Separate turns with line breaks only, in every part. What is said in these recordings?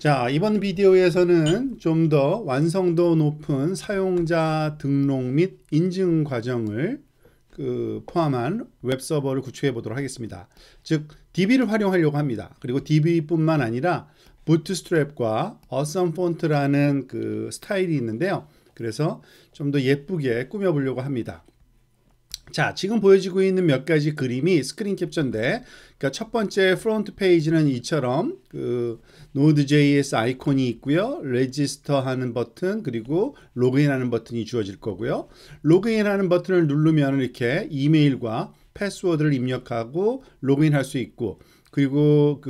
자, 이번 비디오에서는 좀 더 완성도 높은 사용자 등록 및 인증 과정을 포함한 웹서버를 구축해 보도록 하겠습니다. 즉, DB를 활용하려고 합니다. 그리고 DB뿐만 아니라 부트스트랩과 어썸 폰트라는 스타일이 있는데요. 그래서 좀 더 예쁘게 꾸며 보려고 합니다. 자, 지금 보여지고 있는 몇 가지 그림이 스크린 캡처인데, 그러니까 첫 번째 프론트 페이지는 이처럼 Node.js 아이콘이 있고요. 레지스터 하는 버튼, 그리고 로그인 하는 버튼이 주어질 거고요. 로그인 하는 버튼을 누르면 이렇게 이메일과 패스워드를 입력하고 로그인 할 수 있고, 그리고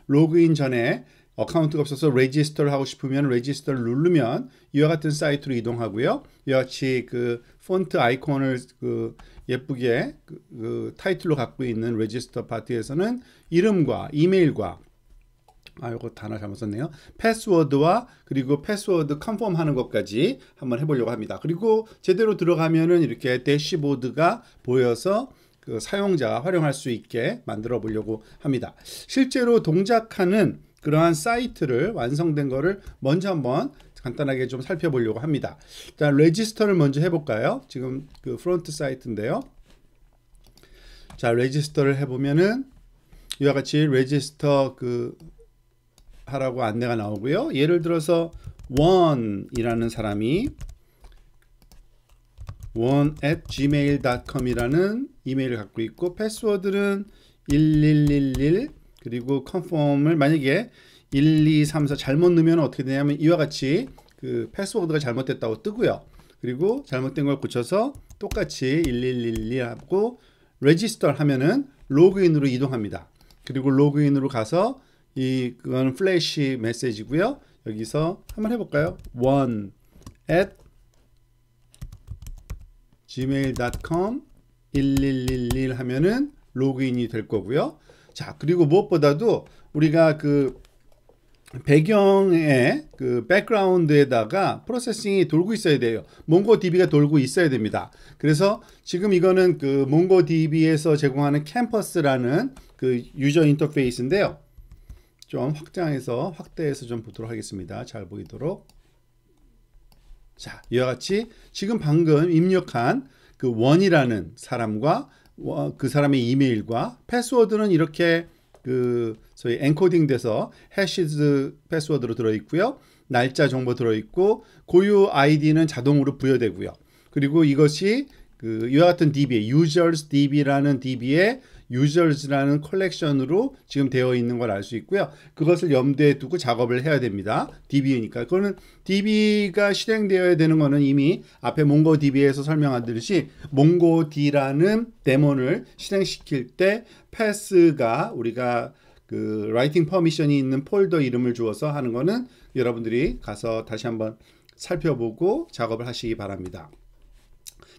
로그인 전에 어카운트가 없어서 레지스터를 하고 싶으면 레지스터를 누르면 이와 같은 사이트로 이동하고요. 이와 같이 폰트 아이콘을 예쁘게 타이틀로 갖고 있는 레지스터 파트에서는 이름과 이메일과 이거 단어 잘못 썼네요. 패스워드와 그리고 패스워드 컨펌 하는 것까지 한번 해보려고 합니다. 그리고 제대로 들어가면은 이렇게 대시보드가 보여서 사용자가 활용할 수 있게 만들어 보려고 합니다. 실제로 동작하는 그러한 사이트를 완성된 거를 먼저 한번 간단하게 좀 살펴보려고 합니다. 자, 레지스터를 먼저 해볼까요? 지금 프론트 사이트인데요. 자, 레지스터를 해보면은 이와 같이 레지스터 하라고 안내가 나오고요. 예를 들어서 원이라는 사람이 one@gmail.com이라는 이메일을 갖고 있고 패스워드는 1111 그리고 컨펌을 만약에 1, 2, 3, 4 잘못 넣으면 어떻게 되냐면 이와 같이 패스워드가 잘못됐다고 뜨고요. 그리고 잘못된 걸 고쳐서 똑같이 1111 하고 레지스터 하면은 로그인으로 이동합니다. 그리고 로그인으로 가서 그건 플래시 메시지고요. 여기서 한번 해볼까요? one@gmail.com 1111 하면은 로그인이 될 거고요. 자, 그리고 무엇보다도 우리가 배경에 백그라운드에다가 프로세싱이 돌고 있어야 돼요. 몽고DB가 돌고 있어야 됩니다. 그래서 지금 이거는 몽고DB에서 제공하는 캠퍼스라는 유저 인터페이스인데요. 좀 확대해서 좀 보도록 하겠습니다. 잘 보이도록. 자, 이와 같이 지금 방금 입력한 원이라는 사람과 그 사람의 이메일과 패스워드는 이렇게 소위 엔코딩 돼서 해시드 패스워드로 들어있고요. 날짜 정보 들어있고 고유 아이디는 자동으로 부여되고요. 그리고 이것이 이와 같은 DB, users DB라는 DB에 users라는 컬렉션으로 지금 되어 있는 걸 알 수 있고요. 그것을 염두에 두고 작업을 해야 됩니다. DB니까. 그거는 DB가 실행되어야 되는 거는 이미 앞에 몽고DB에서 설명하듯이 몽고D라는 데몬을 실행시킬 때 패스가 우리가 라이팅 퍼미션이 있는 폴더 이름을 주어서 하는 거는 여러분들이 가서 다시 한번 살펴보고 작업을 하시기 바랍니다.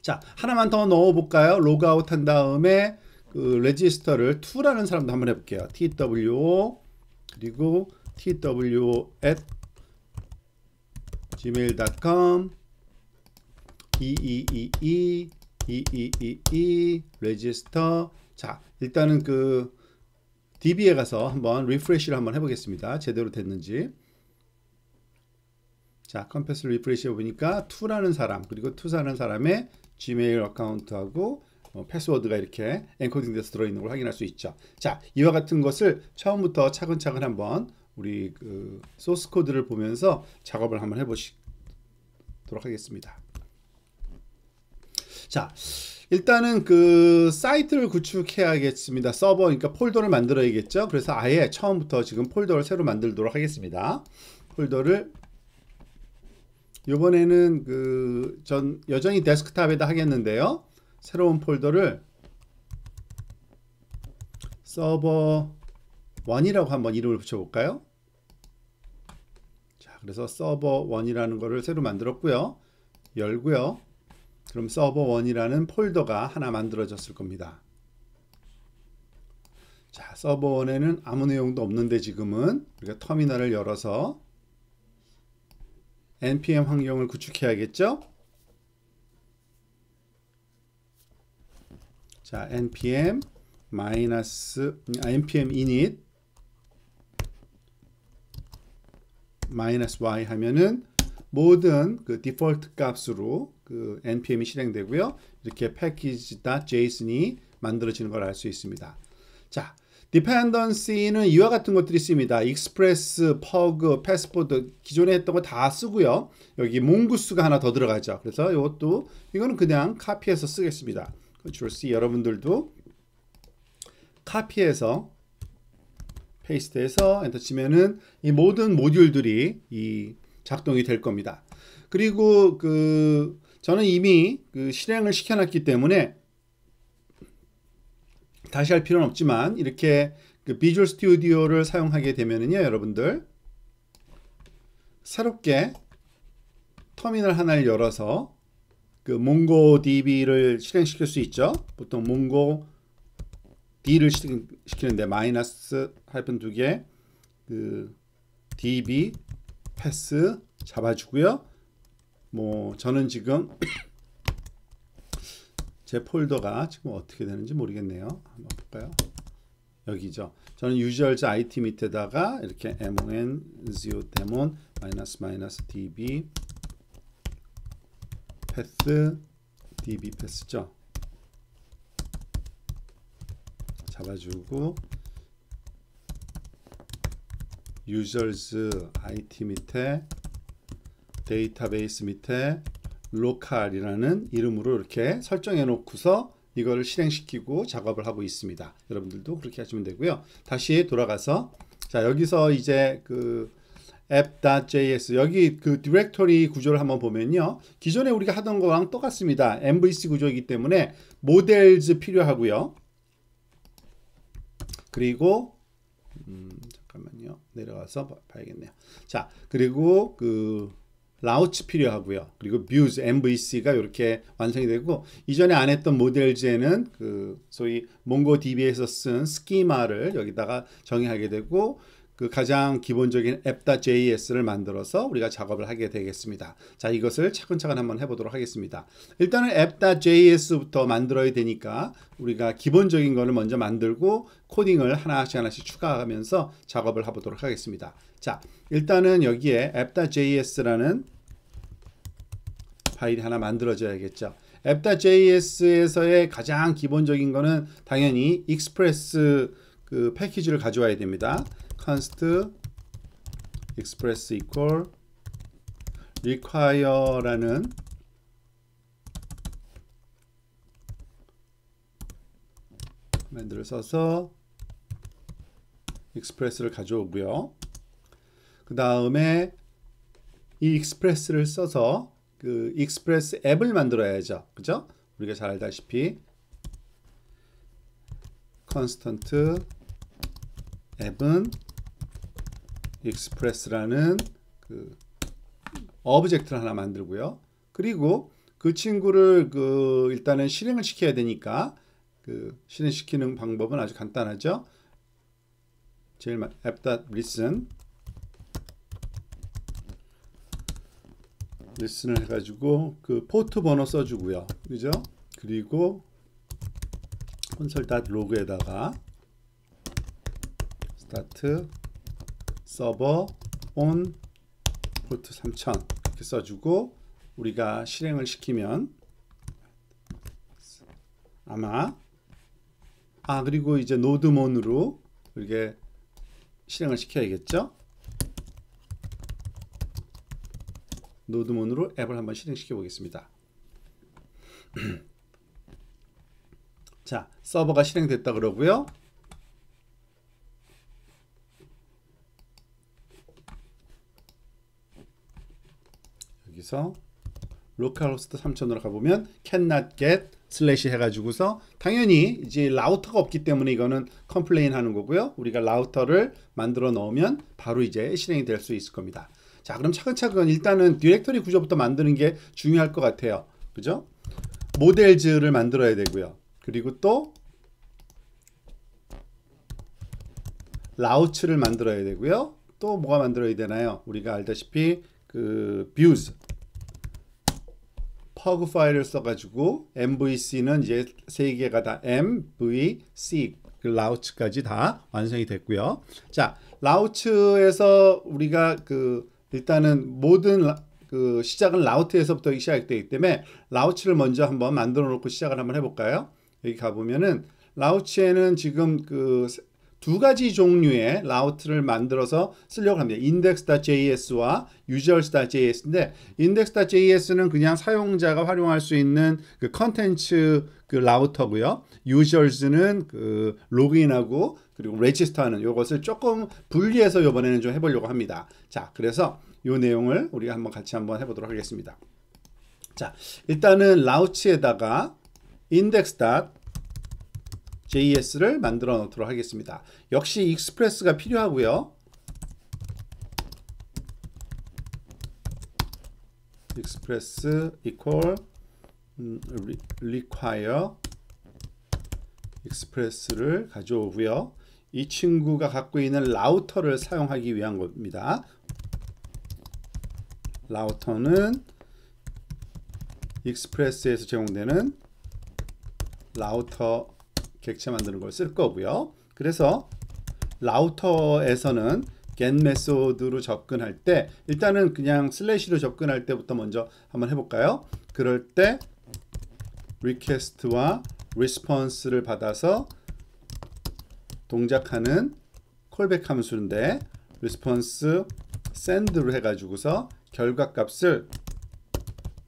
자, 하나만 더 넣어볼까요? 로그아웃 한 다음에 레지스터를 to라는 사람도 한번 해볼게요. TWO 그리고 TWO@gmail.com register. 자, 일단은 DB에 가서 한번 리프레시를 한번 해보겠습니다. 제대로 됐는지. 자, 컴패스 리프레시 해보니까 to라는 사람 그리고 to사는 사람의 지메일 어카운트하고 패스워드가 이렇게 엔코딩 돼서 들어있는 걸 확인할 수 있죠. 자, 이와 같은 것을 처음부터 차근차근 한번 우리 소스 코드를 보면서 작업을 한번 해보도록 하겠습니다. 자, 일단은 사이트를 구축해야겠습니다. 서버, 그러니까 폴더를 만들어야겠죠. 그래서 아예 처음부터 지금 폴더를 새로 만들도록 하겠습니다. 폴더를 이번에는 전 여전히 데스크탑에다 하겠는데요. 새로운 폴더를 서버 1이라고 한번 이름을 붙여볼까요? 자, 그래서 서버 1이라는 거를 새로 만들었고요. 열고요. 그럼 서버 1이라는 폴더가 하나 만들어졌을 겁니다. 자, 서버 1에는 아무 내용도 없는데 지금은 우리가 터미널을 열어서 npm 환경을 구축해야겠죠? 자, npm init -y 하면은 모든 그 디폴트 값으로 그 npm이 실행되고요. 이렇게 package.json이 만들어지는 걸 알 수 있습니다. 자, dependency는 이와 같은 것들이 있습니다. express, pug, passport 기존에 했던 거 다 쓰고요. 여기 mongoos가 하나 더 들어가죠. 그래서 이것도 이거는 그냥 카피해서 쓰겠습니다. Ctrl C. 여러분들도 카피해서 페이스트해서 엔터 치면은 이 모든 모듈들이 이 작동이 될 겁니다. 그리고 저는 이미 실행을 시켜놨기 때문에 다시 할 필요는 없지만 이렇게 비주얼 스튜디오를 사용하게 되면은요, 여러분들 새롭게 터미널 하나를 열어서 몽고DB를 실행시킬 수 있죠. 보통 몽고D를 실행시키는데 마이너스 하이픈 2개 DB 패스 잡아주고요. 뭐 저는 지금 제 폴더가 지금 어떻게 되는지 모르겠네요. 한번 볼까요? 여기죠. 저는 users it 밑에다가 이렇게 mon zio daemon 마이너스 db path db path죠. 잡아주고 users it 밑에 데이터베이스 밑에 로컬이라는 이름으로 이렇게 설정해 놓고서 이거를 실행시키고 작업을 하고 있습니다. 여러분들도 그렇게 하시면 되고요. 다시 돌아가서 자, 여기서 이제 app.js 여기 디렉토리 구조를 한번 보면요. 기존에 우리가 하던 거랑 똑같습니다. MVC 구조이기 때문에 모델즈 필요하고요. 그리고 잠깐만요. 내려가서 봐야겠네요. 자, 그리고 라우츠 필요하고요. 그리고 views, MVC가 이렇게 완성이 되고 이전에 안 했던 모델즈에는 소위 몽고DB에서 쓴 스키마를 여기다가 정의하게 되고 가장 기본적인 app.js를 만들어서 우리가 작업을 하게 되겠습니다. 자, 이것을 차근차근 한번 해보도록 하겠습니다. 일단은 app.js부터 만들어야 되니까 우리가 기본적인 거를 먼저 만들고 코딩을 하나씩 추가하면서 작업을 해보도록 하겠습니다. 자, 일단은 여기에 app.js라는 파일이 하나 만들어져야겠죠. app.js에서의 가장 기본적인 거는 당연히 express 패키지를 가져와야 됩니다. const express equal require라는 커맨드를 써서 express를 가져오고요. 그 다음에 이 express를 써서 express 앱을 만들어야죠. 그죠? 우리가 잘 알다시피 constant 앱은 express라는 오브젝트를 하나 만들고요. 그리고 그 친구를 일단은 실행을 시켜야 되니까 실행시키는 방법은 아주 간단하죠. 제일 app.listen 리슨을 해가지고 포트 번호 써주고요. 그죠? 그리고 console.log에다가 start server on 포트 3000 이렇게 써주고 우리가 실행을 시키면 아마 그리고 이제 노드몬으로 이렇게 실행을 시켜야겠죠. 노드몬으로 앱을 한번 실행시켜 보겠습니다. 자, 서버가 실행됐다 그러고요. 여기서 localhost 3000으로 가보면 cannot get 슬래시 해가지고서 당연히 이제 라우터가 없기 때문에 이거는 컴플레인 하는 거고요. 우리가 라우터를 만들어 넣으면 바로 이제 실행이 될 수 있을 겁니다. 자, 그럼 차근차근 일단은 디렉토리 구조부터 만드는 게 중요할 것 같아요. 그죠? 모델즈를 만들어야 되고요. 그리고 또 라우츠를 만들어야 되고요. 또 뭐가 만들어야 되나요? 우리가 알다시피 views pug 파일을 써가지고 MVC는 이제 세 개가 다 MVC 라우츠까지 다 완성이 됐고요. 자, 라우츠에서 우리가 일단은 모든 그 시작은 라우트에서부터 시작되기 때문에 라우치를 먼저 한번 만들어 놓고 시작을 한번 해볼까요? 여기 가보면은 라우치에는 지금 그 두 가지 종류의 라우트를 만들어서 쓰려고 합니다. index.js와 user.js인데 index.js는 그냥 사용자가 활용할 수 있는 그 컨텐츠 그 라우터고요. users는 그 로그인하고 그리고 레지스터하는 요것을 조금 분리해서 이번에는 좀 해보려고 합니다. 자, 그래서 요 내용을 우리가 한번 같이 한번 해보도록 하겠습니다. 자, 일단은 라우치에다가 index.js를 만들어 놓도록 하겠습니다. 역시 익스프레스가 필요하고요. express equal require express를 가져오고요. 이 친구가 갖고 있는 라우터를 사용하기 위한 겁니다. 라우터는 익스프레스에서 제공되는 라우터 객체 만드는 걸 쓸 거고요. 그래서 라우터에서는 get 메소드로 접근할 때 일단은 그냥 슬래시로 접근할 때부터 먼저 한번 해볼까요? 그럴 때 request와 response를 받아서 동작하는 콜백 함수인데 response send로 해가지고서 결과값을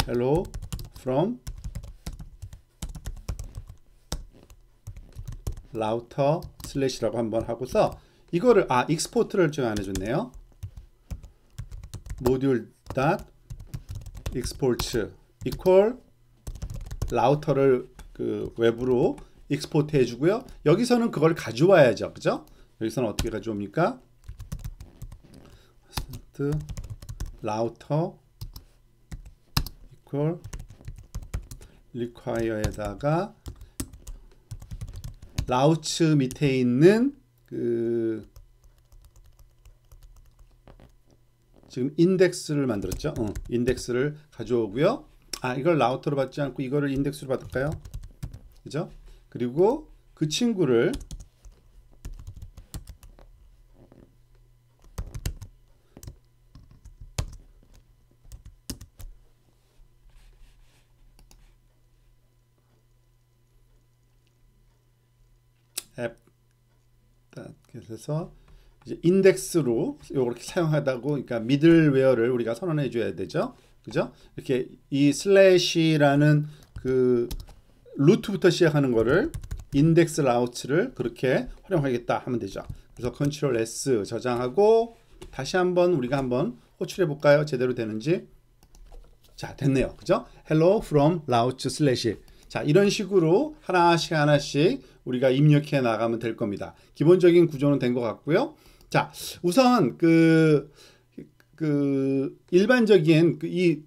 hello from router 슬래시라고 한번 하고서 이거를 export를 좀 안 해줬네요. module.export equal 라우터를 그 외부로 익스포트 해주고요. 여기서는 그걸 가져와야죠, 그죠? 여기서는 어떻게 가져옵니까? 라우터 equal require에다가 라우츠 밑에 있는 그 지금 인덱스를 만들었죠. 인덱스를 가져오고요. 이걸 라우터로 받지 않고 이거를 인덱스로 받을까요? 그죠? 그리고 그 친구를 앱 그래서 이제 인덱스로 이렇게 사용하다고 그러니까 미들웨어를 우리가 선언해 줘야 되죠. 그죠? 이렇게 이 슬래시라는 그 루트부터 시작하는 거를 인덱스 라우트를 그렇게 활용하겠다 하면 되죠. 그래서 컨트롤 S 저장하고 다시 한번 우리가 한번 호출해 볼까요? 제대로 되는지. 자, 됐네요. 그죠? hello from route slash. 자, 이런 식으로 하나씩 우리가 입력해 나가면 될 겁니다. 기본적인 구조는 된 것 같고요. 자, 우선 그 일반적인 이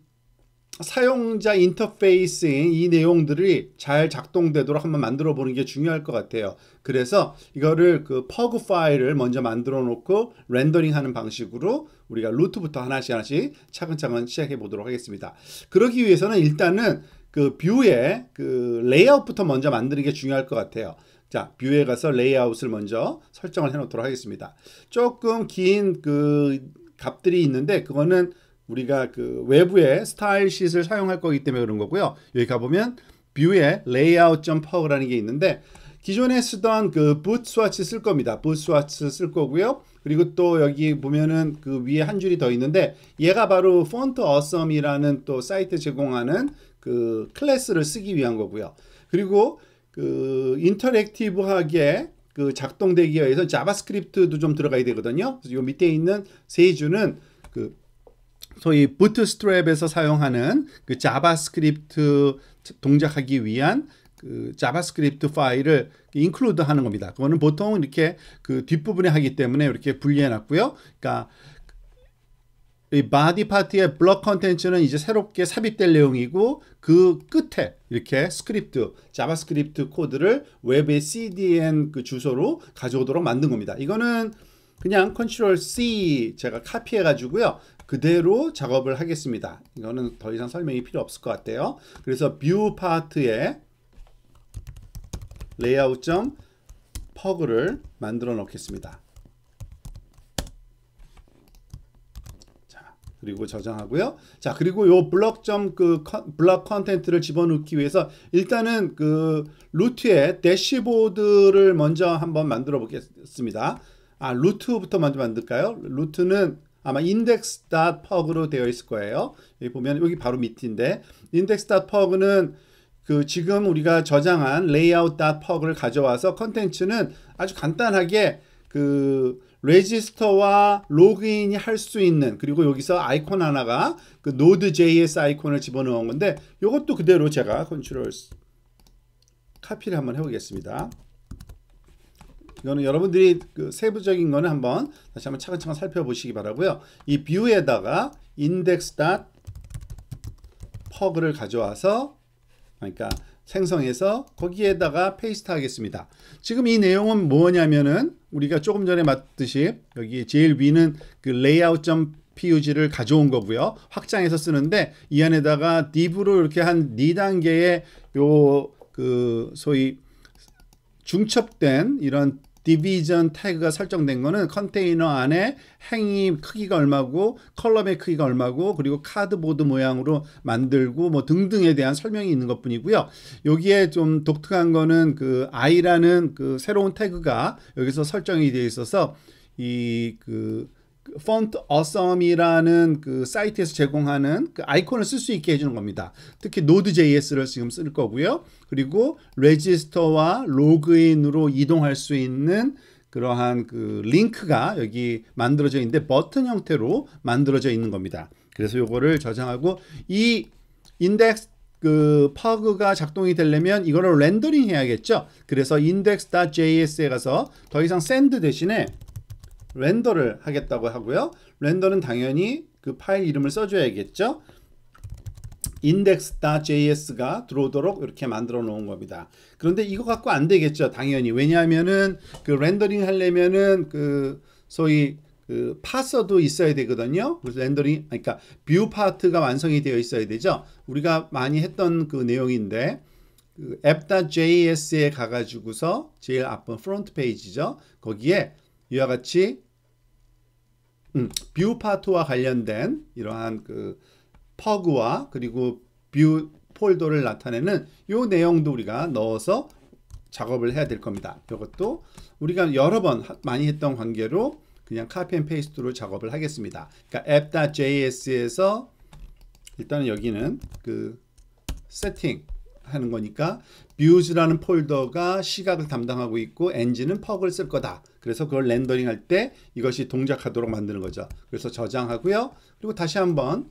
사용자 인터페이스인 이 내용들이 잘 작동되도록 한번 만들어 보는 게 중요할 것 같아요. 그래서 이거를 그 퍼그 파일을 먼저 만들어 놓고 렌더링 하는 방식으로 우리가 루트부터 하나씩 차근차근 시작해 보도록 하겠습니다. 그러기 위해서는 일단은 그 뷰의 그 레이아웃부터 먼저 만드는 게 중요할 것 같아요. 자, 뷰에 가서 레이아웃을 먼저 설정을 해 놓도록 하겠습니다. 조금 긴 그 값들이 있는데 그거는 우리가 그 외부의 스타일 킷을 사용할 거기 때문에 그런 거고요. 여기 가보면 뷰에 layout.pug라는 게 있는데 기존에 쓰던 그 boot swatch 쓸 겁니다. boot swatch 쓸 거고요. 그리고 또 여기 보면은 그 위에 한 줄이 더 있는데 얘가 바로 font awesome이라는 또 사이트 제공하는 그 클래스를 쓰기 위한 거고요. 그리고 그 인터랙티브하게 그 작동되기 위해서 자바스크립트도 좀 들어가야 되거든요. 그래서 요 밑에 있는 세 줄은 그 소위 부트스트랩에서 사용하는 그 자바스크립트 동작하기 위한 그 자바스크립트 파일을 인클루드 하는 겁니다. 그거는 보통 이렇게 그 뒷부분에 하기 때문에 이렇게 분리해 놨고요. 그러니까 이 바디 파트의 블럭 컨텐츠는 이제 새롭게 삽입될 내용이고 그 끝에 이렇게 스크립트, 자바스크립트 코드를 웹의 CDN 그 주소로 가져오도록 만든 겁니다. 이거는 그냥 컨트롤 C 제가 카피해 가지고요. 그대로 작업을 하겠습니다. 이거는 더 이상 설명이 필요 없을 것 같아요. 그래서 뷰 파트에 layout.pug를 만들어 놓겠습니다. 자, 그리고 저장하고요. 자, 그리고 요 블럭 컨텐트를 집어넣기 위해서 일단은 그 루트에 대시보드를 먼저 한번 만들어 보겠습니다. 루트부터 먼저 만들까요? 루트는 아마 index.pug로 되어 있을 거예요. 여기 보면 여기 바로 밑인데 index.pug는 그 지금 우리가 저장한 layout.pug을 가져와서 컨텐츠는 아주 간단하게 그 레지스터와 로그인이 할 수 있는, 그리고 여기서 아이콘 하나가 그 Node.js 아이콘을 집어넣은 건데 이것도 그대로 제가 컨트롤 카피를 한번 해보겠습니다. 이거는 여러분들이 그 세부적인 거는 다시 한번 차근차근 살펴보시기 바라고요. 이 뷰에다가 index.pug를 가져와서, 그러니까 생성해서 거기에다가 페이스트 하겠습니다. 지금 이 내용은 뭐냐면은 우리가 조금 전에 봤듯이 여기 제일 위는 그 layout.pug를 가져온 거고요. 확장해서 쓰는데 이 안에다가 div로 이렇게 한 4단계의 요 그 소위 중첩된 이런 디비전 태그가 설정된 거는 컨테이너 안에 행이 크기가 얼마고 컬럼의 크기가 얼마고 그리고 카드보드 모양으로 만들고 뭐 등등에 대한 설명이 있는 것 뿐이고요. 여기에 좀 독특한 거는 그 i라는 그 새로운 태그가 여기서 설정이 되어 있어서 이 그 폰트 어썸이라는 그 사이트에서 제공하는 그 아이콘을 쓸 수 있게 해주는 겁니다. 특히 Node.js를 지금 쓸 거고요. 그리고 레지스터와 로그인으로 이동할 수 있는 그러한 그 링크가 여기 만들어져 있는데 버튼 형태로 만들어져 있는 겁니다. 그래서 요거를 저장하고 이 인덱스 그 pug가 작동이 되려면 이거를 렌더링 해야겠죠. 그래서 index.js에 가서 더 이상 send 대신에 렌더를 하겠다고 하고요. 렌더는 당연히 그 파일 이름을 써줘야겠죠. index.js가 들어오도록 이렇게 만들어 놓은 겁니다. 그런데 이거 갖고 안 되겠죠. 당연히. 왜냐하면은 그 렌더링 하려면은 그 소위 그 파서도 있어야 되거든요. 그래서 렌더링, 그러니까 뷰 파트가 완성이 되어 있어야 되죠. 우리가 많이 했던 그 내용인데 그 app.js에 가가지고서 제일 앞은 프론트 페이지죠. 거기에 이와 같이 뷰 파트와 관련된 이러한 그 pug와 그리고 뷰 폴더를 나타내는 이 내용도 우리가 넣어서 작업을 해야 될 겁니다. 이것도 우리가 여러 번 많이 했던 관계로 그냥 카피 앤 페이스트로 작업을 하겠습니다. 그러니까 app.js에서 일단은 여기는 그 세팅 하는 거니까 views라는 폴더가 시각을 담당하고 있고 엔진은 pug을 쓸 거다. 그래서 그걸 렌더링 할 때 이것이 동작하도록 만드는 거죠. 그래서 저장하고요. 그리고 다시 한번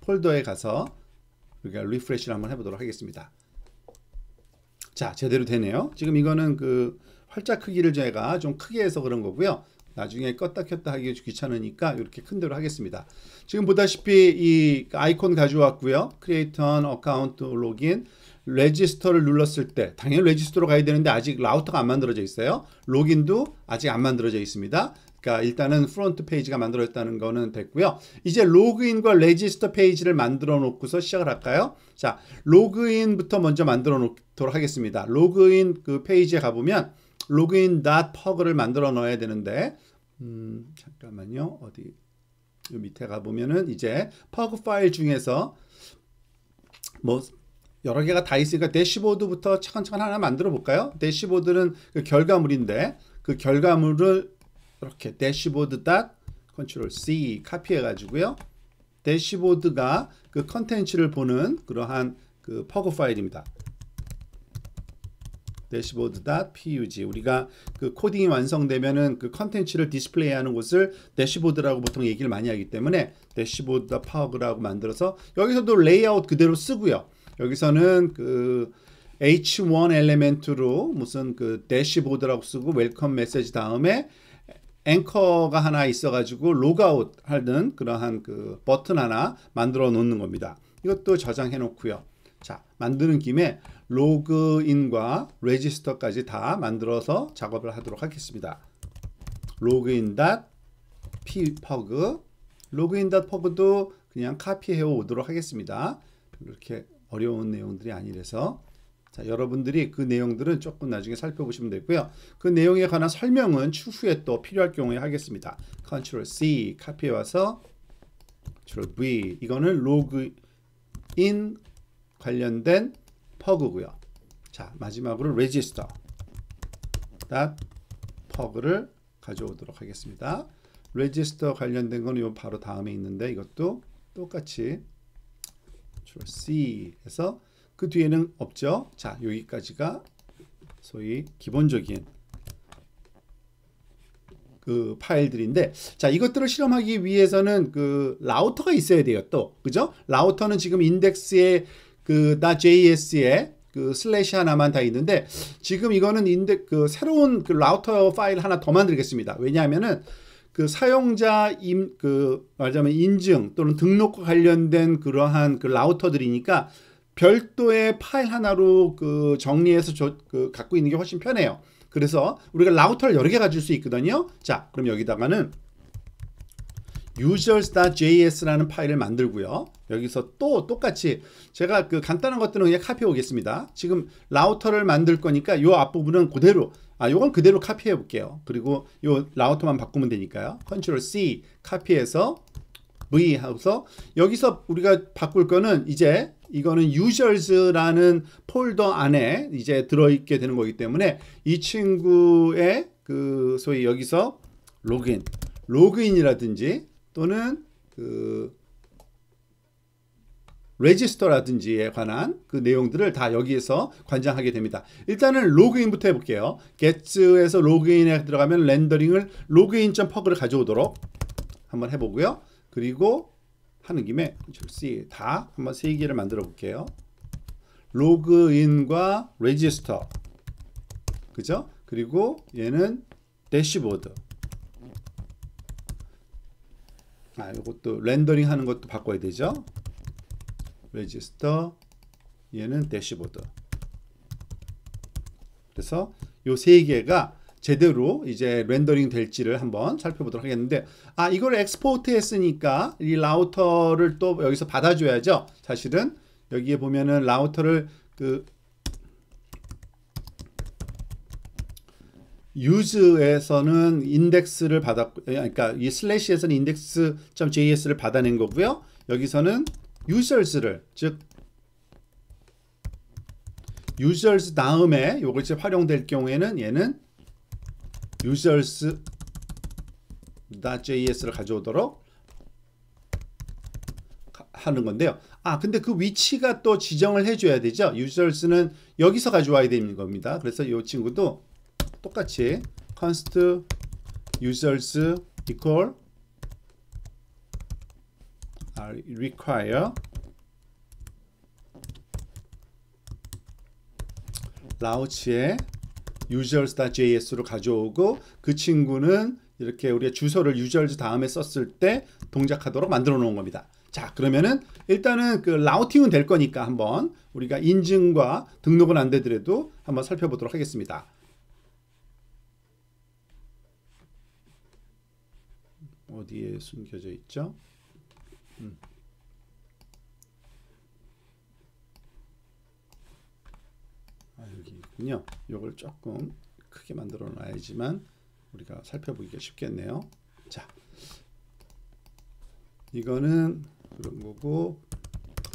폴더에 가서 우리가 리프레시를 한번 해보도록 하겠습니다. 자, 제대로 되네요. 지금 이거는 그 활자 크기를 제가 좀 크게 해서 그런 거고요. 나중에 껐다 켰다 하기 귀찮으니까 이렇게 큰 대로 하겠습니다. 지금 보다시피 이 아이콘 가져왔고요. Create an account login. 레지스터를 눌렀을 때 당연히 레지스터로 가야 되는데 아직 라우터가 안 만들어져 있어요. 로긴도 아직 안 만들어져 있습니다. 그러니까 일단은 프론트 페이지가 만들어졌다는 거는 됐고요. 이제 로그인과 레지스터 페이지를 만들어 놓고서 시작을 할까요? 자, 로그인부터 먼저 만들어 놓도록 하겠습니다. 로그인 그 페이지에 가보면 login.pug를 만들어 넣어야 되는데 잠깐만요. 어디 요 밑에 가보면은 이제 pug 파일 중에서 뭐 여러 개가 다 있으니까 대시보드부터 차근차근 하나 만들어 볼까요? 대시보드는 그 결과물인데 그 결과물을 이렇게 대시보드 컨트롤 C 카피해 가지고요. 대시보드가 그 컨텐츠를 보는 그러한 그 pug 파일입니다. dashboard.pug 우리가 그 코딩이 완성되면은 그 컨텐츠를 디스플레이하는 곳을 대시보드라고 보통 얘기를 많이 하기 때문에 dashboard.pug라고 만들어서 여기서도 레이아웃 그대로 쓰고요. 여기서는 그 H1 엘리멘트로 무슨 그 대시보드라고 쓰고 웰컴 메시지 다음에 앵커가 하나 있어가지고 로그아웃 하는 그러한 그 버튼 하나 만들어 놓는 겁니다. 이것도 저장해 놓고요. 자, 만드는 김에 로그인과 레지스터까지 다 만들어서 작업을 하도록 하겠습니다. login.pug login.pug도 그냥 카피해 오도록 하겠습니다. 이렇게 어려운 내용들이 아니라서 자, 여러분들이 그 내용들은 조금 나중에 살펴보시면 되고요. 그 내용에 관한 설명은 추후에 또 필요할 경우에 하겠습니다. Ctrl C 카피해 와서 Ctrl V. 이거는 로그인 관련된 퍼그고요. 자, 마지막으로 register .pug를 가져오도록 하겠습니다. register 관련된 거는 요 바로 다음에 있는데 이것도 똑같이 Ctrl C 해서 그 뒤에는 없죠. 자, 여기까지가 소위 기본적인 그 파일들인데, 자, 이것들을 실험하기 위해서는 그 라우터가 있어야 돼요. 또 그죠? 라우터는 지금 인덱스에 그 .js에 그 슬래시 하나만 다 있는데, 지금 이거는 그 새로운 그 라우터 파일 하나 더 만들겠습니다. 왜냐하면은 그 사용자 말하자면 인증 또는 등록과 관련된 그러한 그 라우터들이니까 별도의 파일 하나로 그 정리해서 갖고 있는 게 훨씬 편해요. 그래서 우리가 라우터를 여러 개 가질 수 있거든요. 자, 그럼 여기다가는 users.js라는 파일을 만들고요. 여기서 또 똑같이 제가 그 간단한 것들은 그냥 카피해 오겠습니다. 지금 라우터를 만들 거니까 요 앞부분은 그대로, 요건 그대로 카피해 볼게요. 그리고 요 라우터만 바꾸면 되니까요. Ctrl C 카피해서 V 하고서 여기서 우리가 바꿀 거는 이제 이거는 users라는 폴더 안에 이제 들어있게 되는 거기 때문에 이 친구의 그 소위 여기서 로그인이라든지 또는 그 레지스터라든지에 관한 그 내용들을 다 여기에서 관장하게 됩니다. 일단은 로그인부터 해볼게요. get에서 로그인에 들어가면 렌더링을 login.pug를 가져오도록 한번 해보고요. 그리고 하는 김에 C 다 한번 세 개를 만들어 볼게요. 로그인과 레지스터, 그죠? 그리고 얘는 대시보드. 이것도 렌더링 하는 것도 바꿔야 되죠. 레지스터, 얘는 대시보드. 그래서 요 세 개가 제대로 이제 렌더링 될지를 한번 살펴보도록 하겠는데, 이걸 엑스포트 했으니까 이 라우터를 또 여기서 받아줘야죠. 사실은 여기에 보면은 라우터를 그 use에서는 인덱스를 받았고, 그러니까 이 슬래시에서는 index.js를 받아낸 거고요. 여기서는 users를, 즉 users 다음에 요걸 이제 활용될 경우에는 얘는 users.js를 가져오도록 하는 건데요. 근데 그 위치가 또 지정을 해줘야 되죠. users는 여기서 가져와야 되는 겁니다. 그래서 이 친구도 똑같이 const users equal require 라우치에 users.js로 가져오고, 그 친구는 이렇게 우리가 주소를 users 다음에 썼을 때 동작하도록 만들어 놓은 겁니다. 자, 그러면은 일단은 그 라우팅은 될 거니까 한번 우리가 인증과 등록은 안 되더라도 한번 살펴보도록 하겠습니다. 어디에 숨겨져 있죠? 여기 있군요. 이걸 조금 크게 만들어 놔야지만 우리가 살펴보기가 쉽겠네요. 자, 이거는 그런 거고,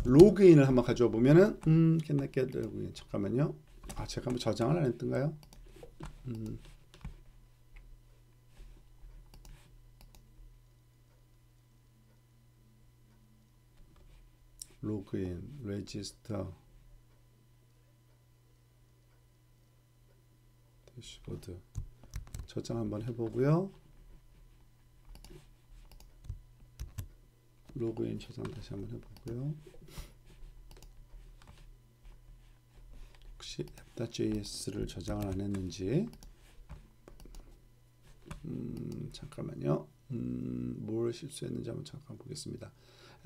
로그인을 한번 가져와 보면은 로그인, 잠깐만요. 제가 한번 저장을 안 했던가요? 로그인, 레지스터, 대시보드 저장 한번 해보고요. 로그인 저장 다시 한번 해보고요. 혹시 app.js를 저장을 안 했는지 잠깐만요. 뭘 실수했는지 한번 잠깐 보겠습니다.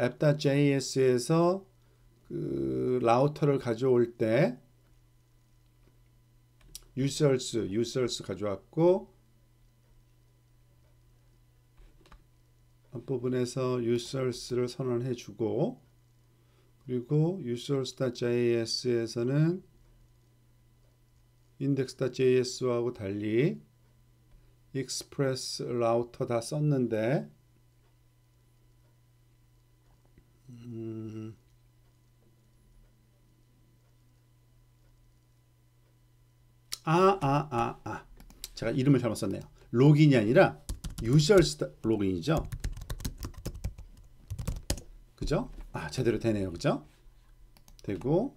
app.js에서 그 라우터를 가져올 때 users 가져왔고, 앞부분에서 users를 선언해 주고, 그리고 users.js에서는 index.js하고 달리 express 라우터 다 썼는데, 제가 이름을 잘못 썼네요. 로긴이 아니라 users 로긴이죠. 그죠? 제대로 되네요. 그죠? 되고,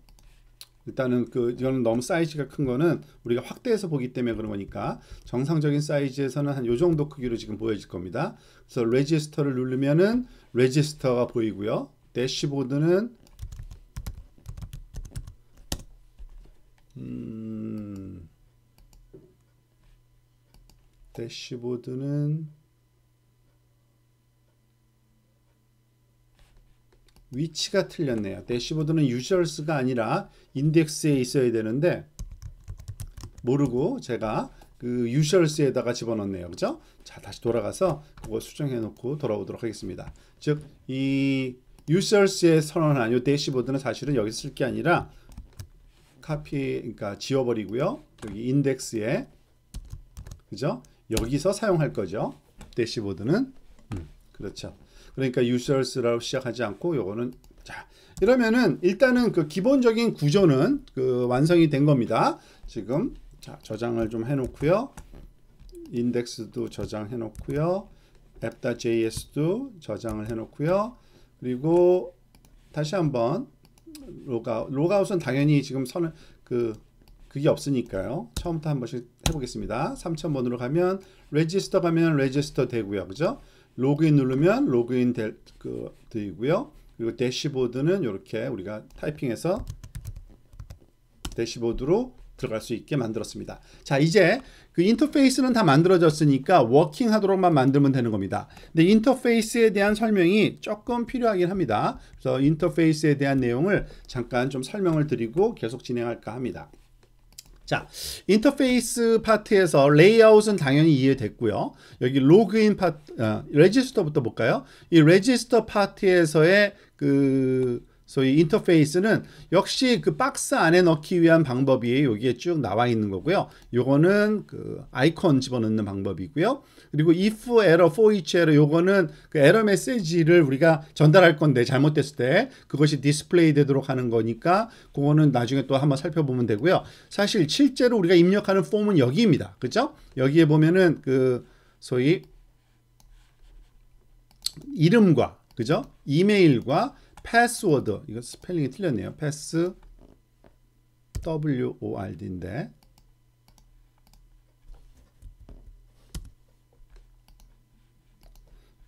일단은 이거는 너무 사이즈가 큰 거는 우리가 확대해서 보기 때문에 그런 거니까 정상적인 사이즈에서는 한 요 정도 크기로 지금 보여질 겁니다. 그래서 레지스터를 누르면은 레지스터가 보이고요. 대시보드는 위치가 틀렸네요. 대시보드는 유저스가 아니라 인덱스에 있어야 되는데 모르고 제가 그 유저스에다가 집어넣네요. 그죠? 자, 다시 돌아가서 그거 수정해 놓고 돌아오도록 하겠습니다. 즉, 이 유저스에 선언한 이 대시보드는 사실은 여기 쓸 게 아니라 그러니까 지워버리고요. 여기 인덱스에, 그죠? 여기서 사용할 거죠. 대시보드는. 그렇죠. 그러니까 users라고 시작하지 않고 요거는, 자, 이러면은 일단은 그 기본적인 구조는 완성이 된 겁니다. 지금 자, 저장을 좀 해놓고요. 인덱스도 저장해 놓고요. app.js도 저장을 해 놓고요. 그리고 다시 한번 로그아웃은 당연히 지금 그게 없으니까요. 처음부터 한 번씩 해보겠습니다. 3000번으로 가면 레지스터 가면 레지스터 되고요. 그죠? 로그인 누르면 로그인 되고요. 그리고 대시보드는 이렇게 우리가 타이핑해서 대시보드로 들어갈 수 있게 만들었습니다. 자, 이제 그 인터페이스는 다 만들어졌으니까 워킹 하도록만 만들면 되는 겁니다. 근데 인터페이스에 대한 설명이 조금 필요하긴 합니다. 그래서 인터페이스에 대한 내용을 잠깐 좀 설명을 드리고 계속 진행할까 합니다. 자, 인터페이스 파트에서 레이아웃은 당연히 이해됐고요. 여기 로그인 파트, 레지스터부터 볼까요? 이 레지스터 파트에서의 소위 인터페이스는 역시 그 박스 안에 넣기 위한 방법이 여기에 쭉 나와 있는 거고요. 요거는 아이콘 집어넣는 방법이고요. 그리고 if error, for each error, 요거는 그 에러 메시지를 우리가 전달할 건데 잘못됐을 때 그것이 디스플레이 되도록 하는 거니까 그거는 나중에 또 한번 살펴보면 되고요. 사실 실제로 우리가 입력하는 폼은 여기입니다. 그죠? 여기에 보면은 소위 이름과, 그죠? 이메일과 패스워드, 이거 스펠링이 틀렸네요. 패스 WORD인데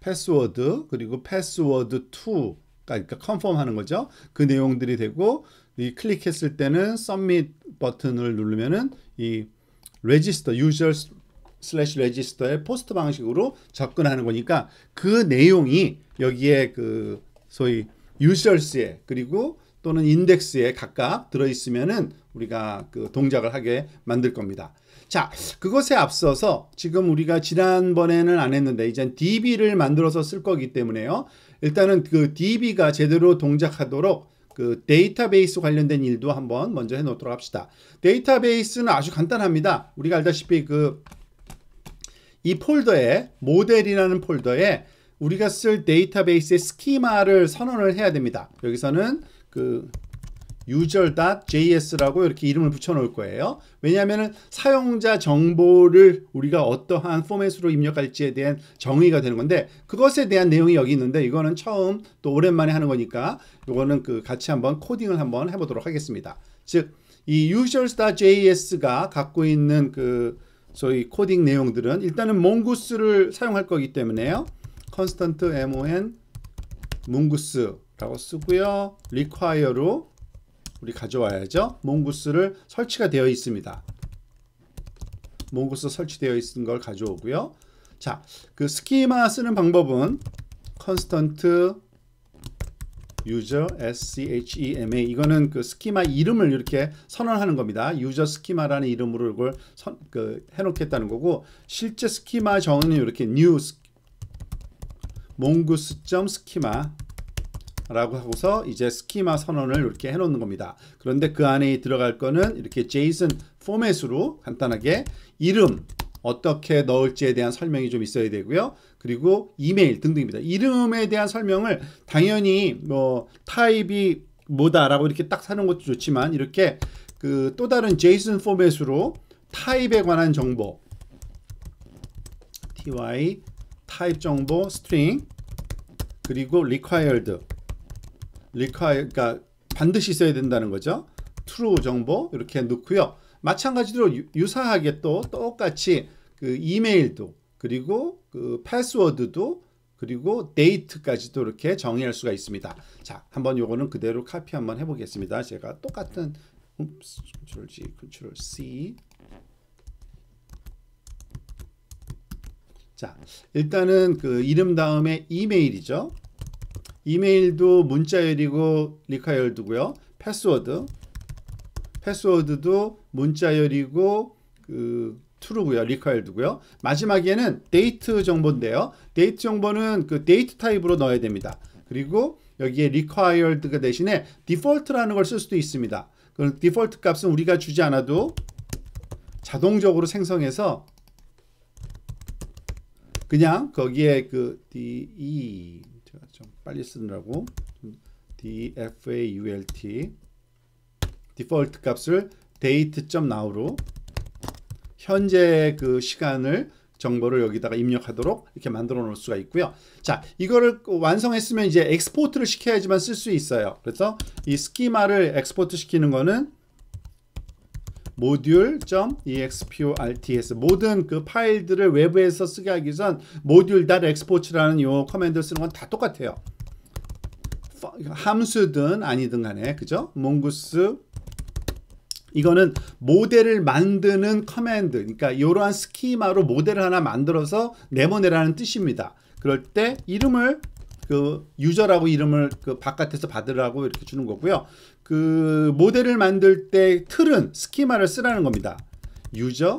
패스워드, 그리고 패스워드 2, 그러니까 컨펌 하는 거죠. 그 내용들이 되고, 이 클릭했을 때는 submit 버튼을 누르면은 이 register, user/register의 포스트 방식으로 접근하는 거니까 그 내용이 여기에 소위 users에 그리고 또는 인덱스에 각각 들어있으면은 우리가 동작을 하게 만들 겁니다. 자, 그것에 앞서서 지금 우리가 지난번에는 안 했는데 이제 DB를 만들어서 쓸 거기 때문에요. 일단은 DB가 제대로 동작하도록 데이터베이스 관련된 일도 한번 먼저 해놓도록 합시다. 데이터베이스는 아주 간단합니다. 우리가 알다시피 이 폴더에 모델이라는 폴더에 우리가 쓸 데이터베이스의 스키마를 선언을 해야 됩니다. 여기서는 user.js라고 이렇게 이름을 붙여 놓을 거예요. 왜냐하면 사용자 정보를 우리가 어떠한 포맷으로 입력할지에 대한 정의가 되는 건데 그것에 대한 내용이 여기 있는데 이거는 처음 또 오랜만에 하는 거니까 이거는 같이 한번 코딩을 한번 해보도록 하겠습니다. 즉 이 users.js가 갖고 있는 소위 코딩 내용들은 일단은 몽고스를 사용할 거기 때문에요. constant mon mongoos라고 쓰고요. require로 우리 가져와야죠. 몽고스를 설치가 되어 있습니다. 몽고스 설치되어 있는 걸 가져오고요. 자, 스키마 쓰는 방법은 constant user schema 이거는 스키마 이름을 이렇게 선언하는 겁니다. user 스키마라는 이름으로 이걸 해놓겠다는 거고 실제 스키마 정의는 이렇게 new mongoose.schema 라고 하고서 이제 스키마 선언을 이렇게 해놓는 겁니다. 그런데 그 안에 들어갈 거는 이렇게 JSON 포맷으로 간단하게 이름 어떻게 넣을지에 대한 설명이 좀 있어야 되고요. 그리고 이메일 등등입니다. 이름에 대한 설명을 당연히 타입이 뭐다라고 이렇게 딱 사는 것도 좋지만 이렇게 또 다른 JSON 포맷으로 타입에 관한 정보, ty 타입 정보 string, 그리고 required, 그러니까 반드시 있어야 된다는 거죠. true 정보 이렇게 넣고요. 마찬가지로 유사하게 또 똑같이 그 이메일도, 그리고 그 패스워드도, 그리고 데이트까지도 이렇게 정의할 수가 있습니다. 자, 한번 요거는 그대로 카피 한번 해보겠습니다. 제가 똑같은 Ctrl G, Ctrl C. 자, 일단은 그 이름 다음에 이메일이죠. 이메일도 문자열이고 required고요. 패스워드도 문자열이고 그 true고요. required고요. 마지막에는 데이트 정보인데요. 데이트 정보는 그 데이트 타입으로 넣어야 됩니다. 그리고 여기에 required가 대신에 default라는 걸 쓸 수도 있습니다. 그 디폴트 값은 우리가 주지 않아도 자동적으로 생성해서 그냥 거기에 그 제가 좀 빨리 쓰느라고 default 디폴트 값을 date.now로 현재 그 시간을 정보를 여기다가 입력하도록 이렇게 만들어 놓을 수가 있고요. 자, 이거를 완성했으면 이제 엑스포트를 시켜야지만 쓸 수 있어요. 그래서 이 스키마를 엑스포트 시키는 거는 module.exports 모든 그 파일들을 외부에서 쓰게 하기 위해선 module.export라는 요 커맨드를 쓰는 건 다 똑같아요. 함수든 아니든 간에, 그죠? 몽고스 이거는 모델을 만드는 커맨드, 그러니까 이러한 스키마로 모델을 하나 만들어서 내보내라는 뜻입니다. 그럴 때 이름을 그 유저라고 이름을 그 바깥에서 받으라고 이렇게 주는 거고요. 그 모델을 만들 때 틀은 스키마를 쓰라는 겁니다. 유저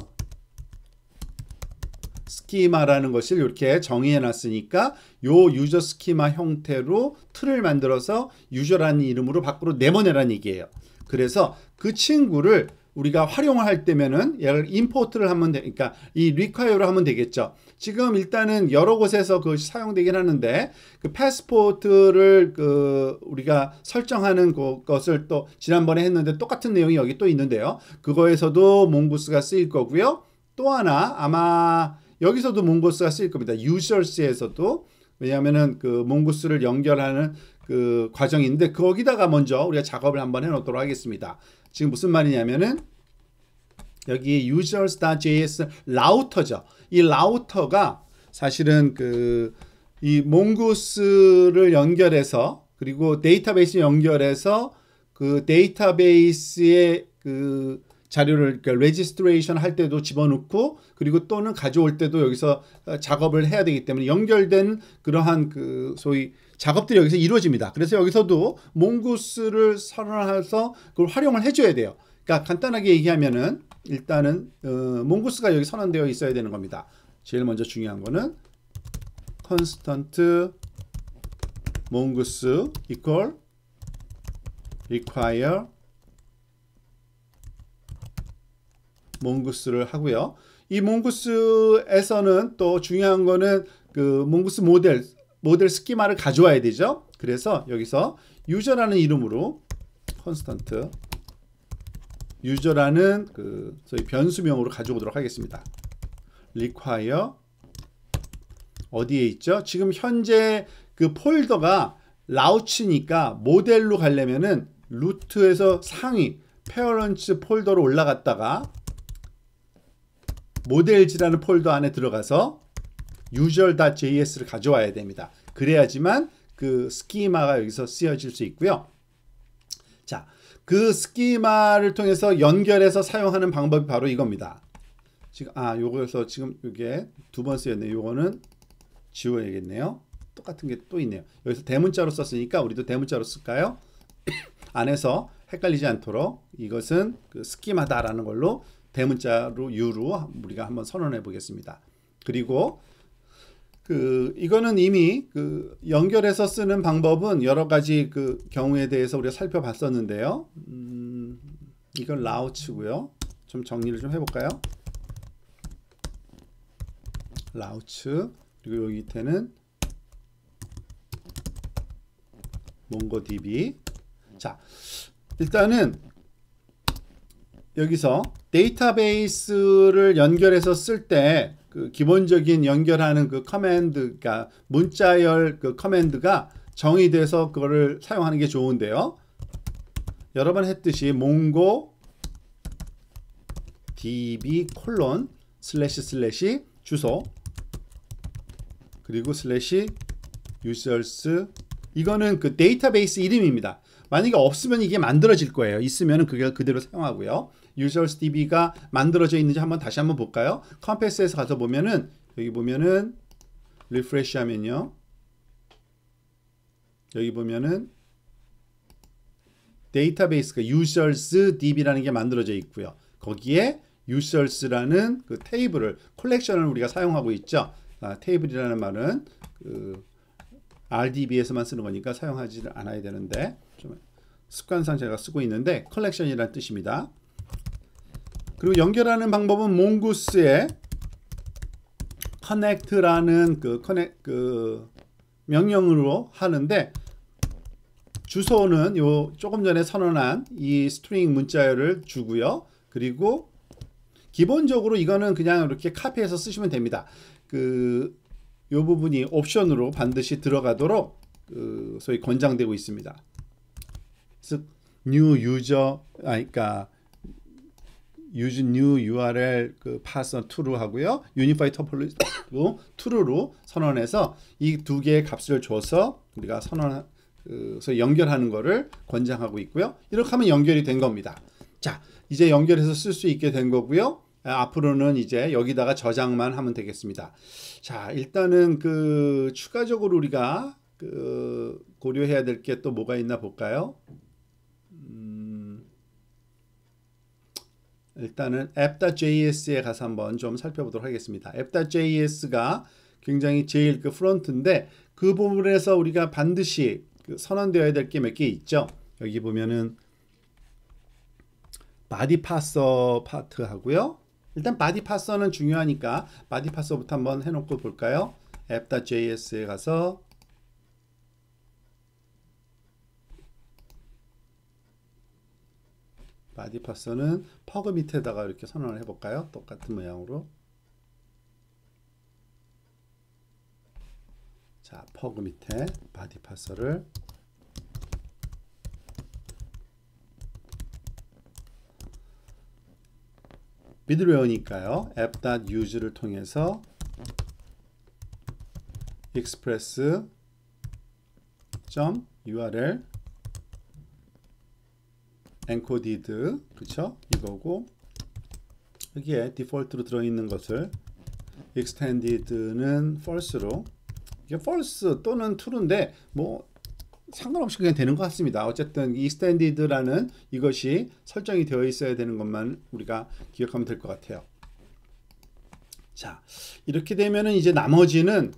스키마라는 것을 이렇게 정의해 놨으니까 요 유저 스키마 형태로 틀을 만들어서 유저라는 이름으로 밖으로 내보내라는 얘기예요. 그래서 그 친구를 우리가 활용을 할 때면은 얘를 임포트를 하면 그러니까 이 require로 하면 되겠죠. 지금 일단은 여러 곳에서 그것이 사용되긴 하는데 그 패스포트를 그 우리가 설정하는 것을 또 지난번에 했는데 똑같은 내용이 여기 또 있는데요. 그거에서도 몽고스가 쓰일 거고요. 또 하나 아마 여기서도 몽고스가 쓰일 겁니다. users에서도. 왜냐하면은 그 몽고스를 연결하는 그 과정인데 거기다가 먼저 우리가 작업을 한번 해 놓도록 하겠습니다. 지금 무슨 말이냐면은 여기 users.js 라우터죠. 이 라우터가 사실은 그 이 몽고스를 연결해서 그리고 데이터베이스 연결해서 그 데이터베이스의 그 자료를 그러니까 레지스트레이션 할 때도 집어넣고 그리고 또는 가져올 때도 여기서 작업을 해야 되기 때문에 연결된 그러한 그 소위 작업들이 여기서 이루어집니다. 그래서 여기서도 몽고스를 선언해서 그걸 활용을 해줘야 돼요. 그러니까 간단하게 얘기하면은 일단은 몽고스가 여기 선언되어 있어야 되는 겁니다. 제일 먼저 중요한 거는 constant mongoose equal require 몽고스를 하고요. 이 몽고스에서는 또 중요한 거는 그 몽고스 모델 스키마를 가져와야 되죠. 그래서 여기서 유저라는 이름으로 const 유저라는 그 저희 변수명으로 가져오도록 하겠습니다. require 어디에 있죠? 지금 현재 그 폴더가 라우치니까 모델로 가려면은 루트에서 상위 페어런츠 폴더로 올라갔다가 모델즈라는 폴더 안에 들어가서 user.js를 가져와야 됩니다. 그래야지만 그 스키마가 여기서 쓰여질 수 있고요. 자, 그 스키마를 통해서 연결해서 사용하는 방법이 바로 이겁니다. 지금 요거에서 지금 이게 두 번 쓰였네요. 요거는 지워야겠네요. 똑같은 게 또 있네요. 여기서 대문자로 썼으니까 우리도 대문자로 쓸까요? 안에서 헷갈리지 않도록 이것은 그 스키마다라는 걸로 대문자로 U로 우리가 한번 선언해 보겠습니다. 그리고 그 이거는 이미 그 연결해서 쓰는 방법은 여러 가지 그 경우에 대해서 우리가 살펴봤었는데요. 이건 라우츠고요. 좀 정리를 좀 해볼까요? 라우츠 그리고 여기 밑에는 몽고DB. 자, 일단은 여기서 데이터베이스를 연결해서 쓸 때 그 기본적인 연결하는 그 커맨드가 문자열 그 커맨드가 정의돼서 그거를 사용하는 게 좋은데요. 여러 번 했듯이 몽고 db 콜론 슬래시 주소 그리고 슬래시 users 이거는 그 데이터베이스 이름입니다. 만약에 없으면 이게 만들어질 거예요. 있으면 그게 그대로 사용하고요. users db가 만들어져 있는지 다시 한번 볼까요? 컴패스에서 가서 보면은 여기 보면은 리프레시 하면요. 여기 보면은 데이터베이스가 users db라는 게 만들어져 있고요. 거기에 users라는 그 테이블을 콜렉션을 우리가 사용하고 있죠. 테이블이라는 말은 그 RDB에서만 쓰는 거니까 사용하지 않아야 되는데 좀 습관상 제가 쓰고 있는데 컬렉션이라는 뜻입니다. 그리고 연결하는 방법은 몽고스의 connect라는 그 명령으로 하는데 주소는 요 조금 전에 선언한 이 스트링 문자열을 주고요. 그리고 기본적으로 이거는 그냥 이렇게 카피해서 쓰시면 됩니다. 요 부분이 옵션으로 반드시 들어가도록 소위 권장되고 있습니다. 즉 new user 그러니까 use new URL 그 parser true로 하고요. unified topology로 true로 선언해서 이 두 개의 값을 줘서 우리가 소위 연결하는 거를 권장하고 있고요. 이렇게 하면 연결이 된 겁니다. 자, 이제 연결해서 쓸 수 있게 된 거고요. 앞으로는 이제 여기다가 저장만 하면 되겠습니다. 자, 일단은 추가적으로 우리가 고려해야 될 게 또 뭐가 있나 볼까요? 일단은 app.js에 가서 한번 좀 살펴보도록 하겠습니다. app.js가 굉장히 제일 프론트인데 그 부분에서 우리가 반드시 선언되어야 될 게 몇 개 있죠. 여기 보면은 body parser 파트 하고요. 일단 body parser는 중요하니까 body parser부터 한번 해놓고 볼까요? app.js에 가서 body parser는 퍼그 밑에다가 이렇게 선언을 해볼까요? 똑같은 모양으로. 자, 퍼그 밑에 body parser를 미들웨어니까요. app.use를 통해서 express.url encoded 그쵸? 이거고 여기에 디폴트로 들어있는 것을 extended는 false로 이게 false 또는 true인데 뭐 상관없이 그냥 되는 것 같습니다. 어쨌든 extended라는 이것이 설정이 되어 있어야 되는 것만 우리가 기억하면 될 것 같아요. 자, 이렇게 되면은 이제 나머지는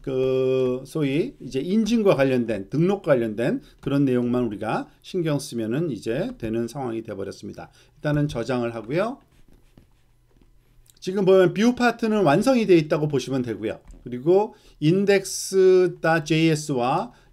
소위 이제 인증과 관련된 등록과 관련된 그런 내용만 우리가 신경 쓰면은 이제 되는 상황이 되어 버렸습니다. 일단은 저장을 하고요. 지금 보면 뷰 파트는 완성이 되어 있다고 보시면 되고요. 그리고 index.js와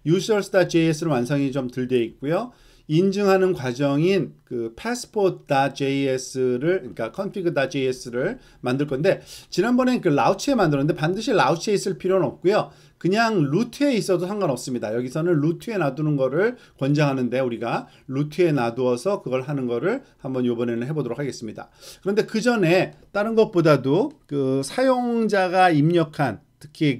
users.js는 완성이 좀 덜 되어 있고요. 인증하는 과정인 passport.js를 그러니까 config.js를 만들 건데 지난번에 라우치에 만들었는데 반드시 라우치에 있을 필요는 없고요. 그냥 루트에 있어도 상관없습니다. 여기서는 루트에 놔두는 거를 권장하는데 우리가 루트에 놔두어서 그걸 하는 거를 한번 이번에는 해보도록 하겠습니다. 그런데 그 전에 다른 것보다도 사용자가 입력한 특히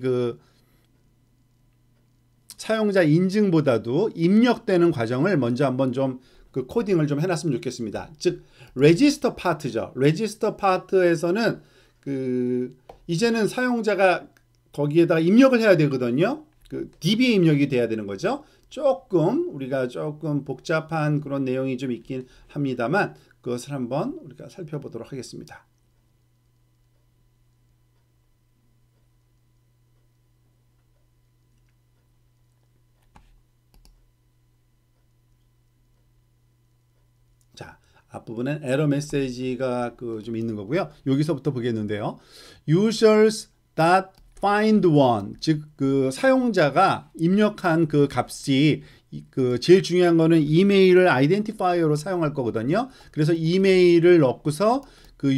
사용자 인증보다도 입력되는 과정을 먼저 한번 좀 코딩을 좀 해놨으면 좋겠습니다. 즉 register 파트죠. register 파트에서는 이제는 사용자가 거기에다가 입력을 해야 되거든요. DB에 입력이 돼야 되는 거죠. 우리가 조금 복잡한 그런 내용이 좀 있긴 합니다만 그것을 한번 우리가 살펴보도록 하겠습니다. 자, 앞부분엔 에러 메시지가 좀 있는 거고요. 여기서부터 보겠는데요. users.find find one, 즉 그 사용자가 입력한 그 값이 그 제일 중요한 거는 이메일을 아이덴티파이어로 사용할 거거든요. 그래서 이메일을 넣고서 그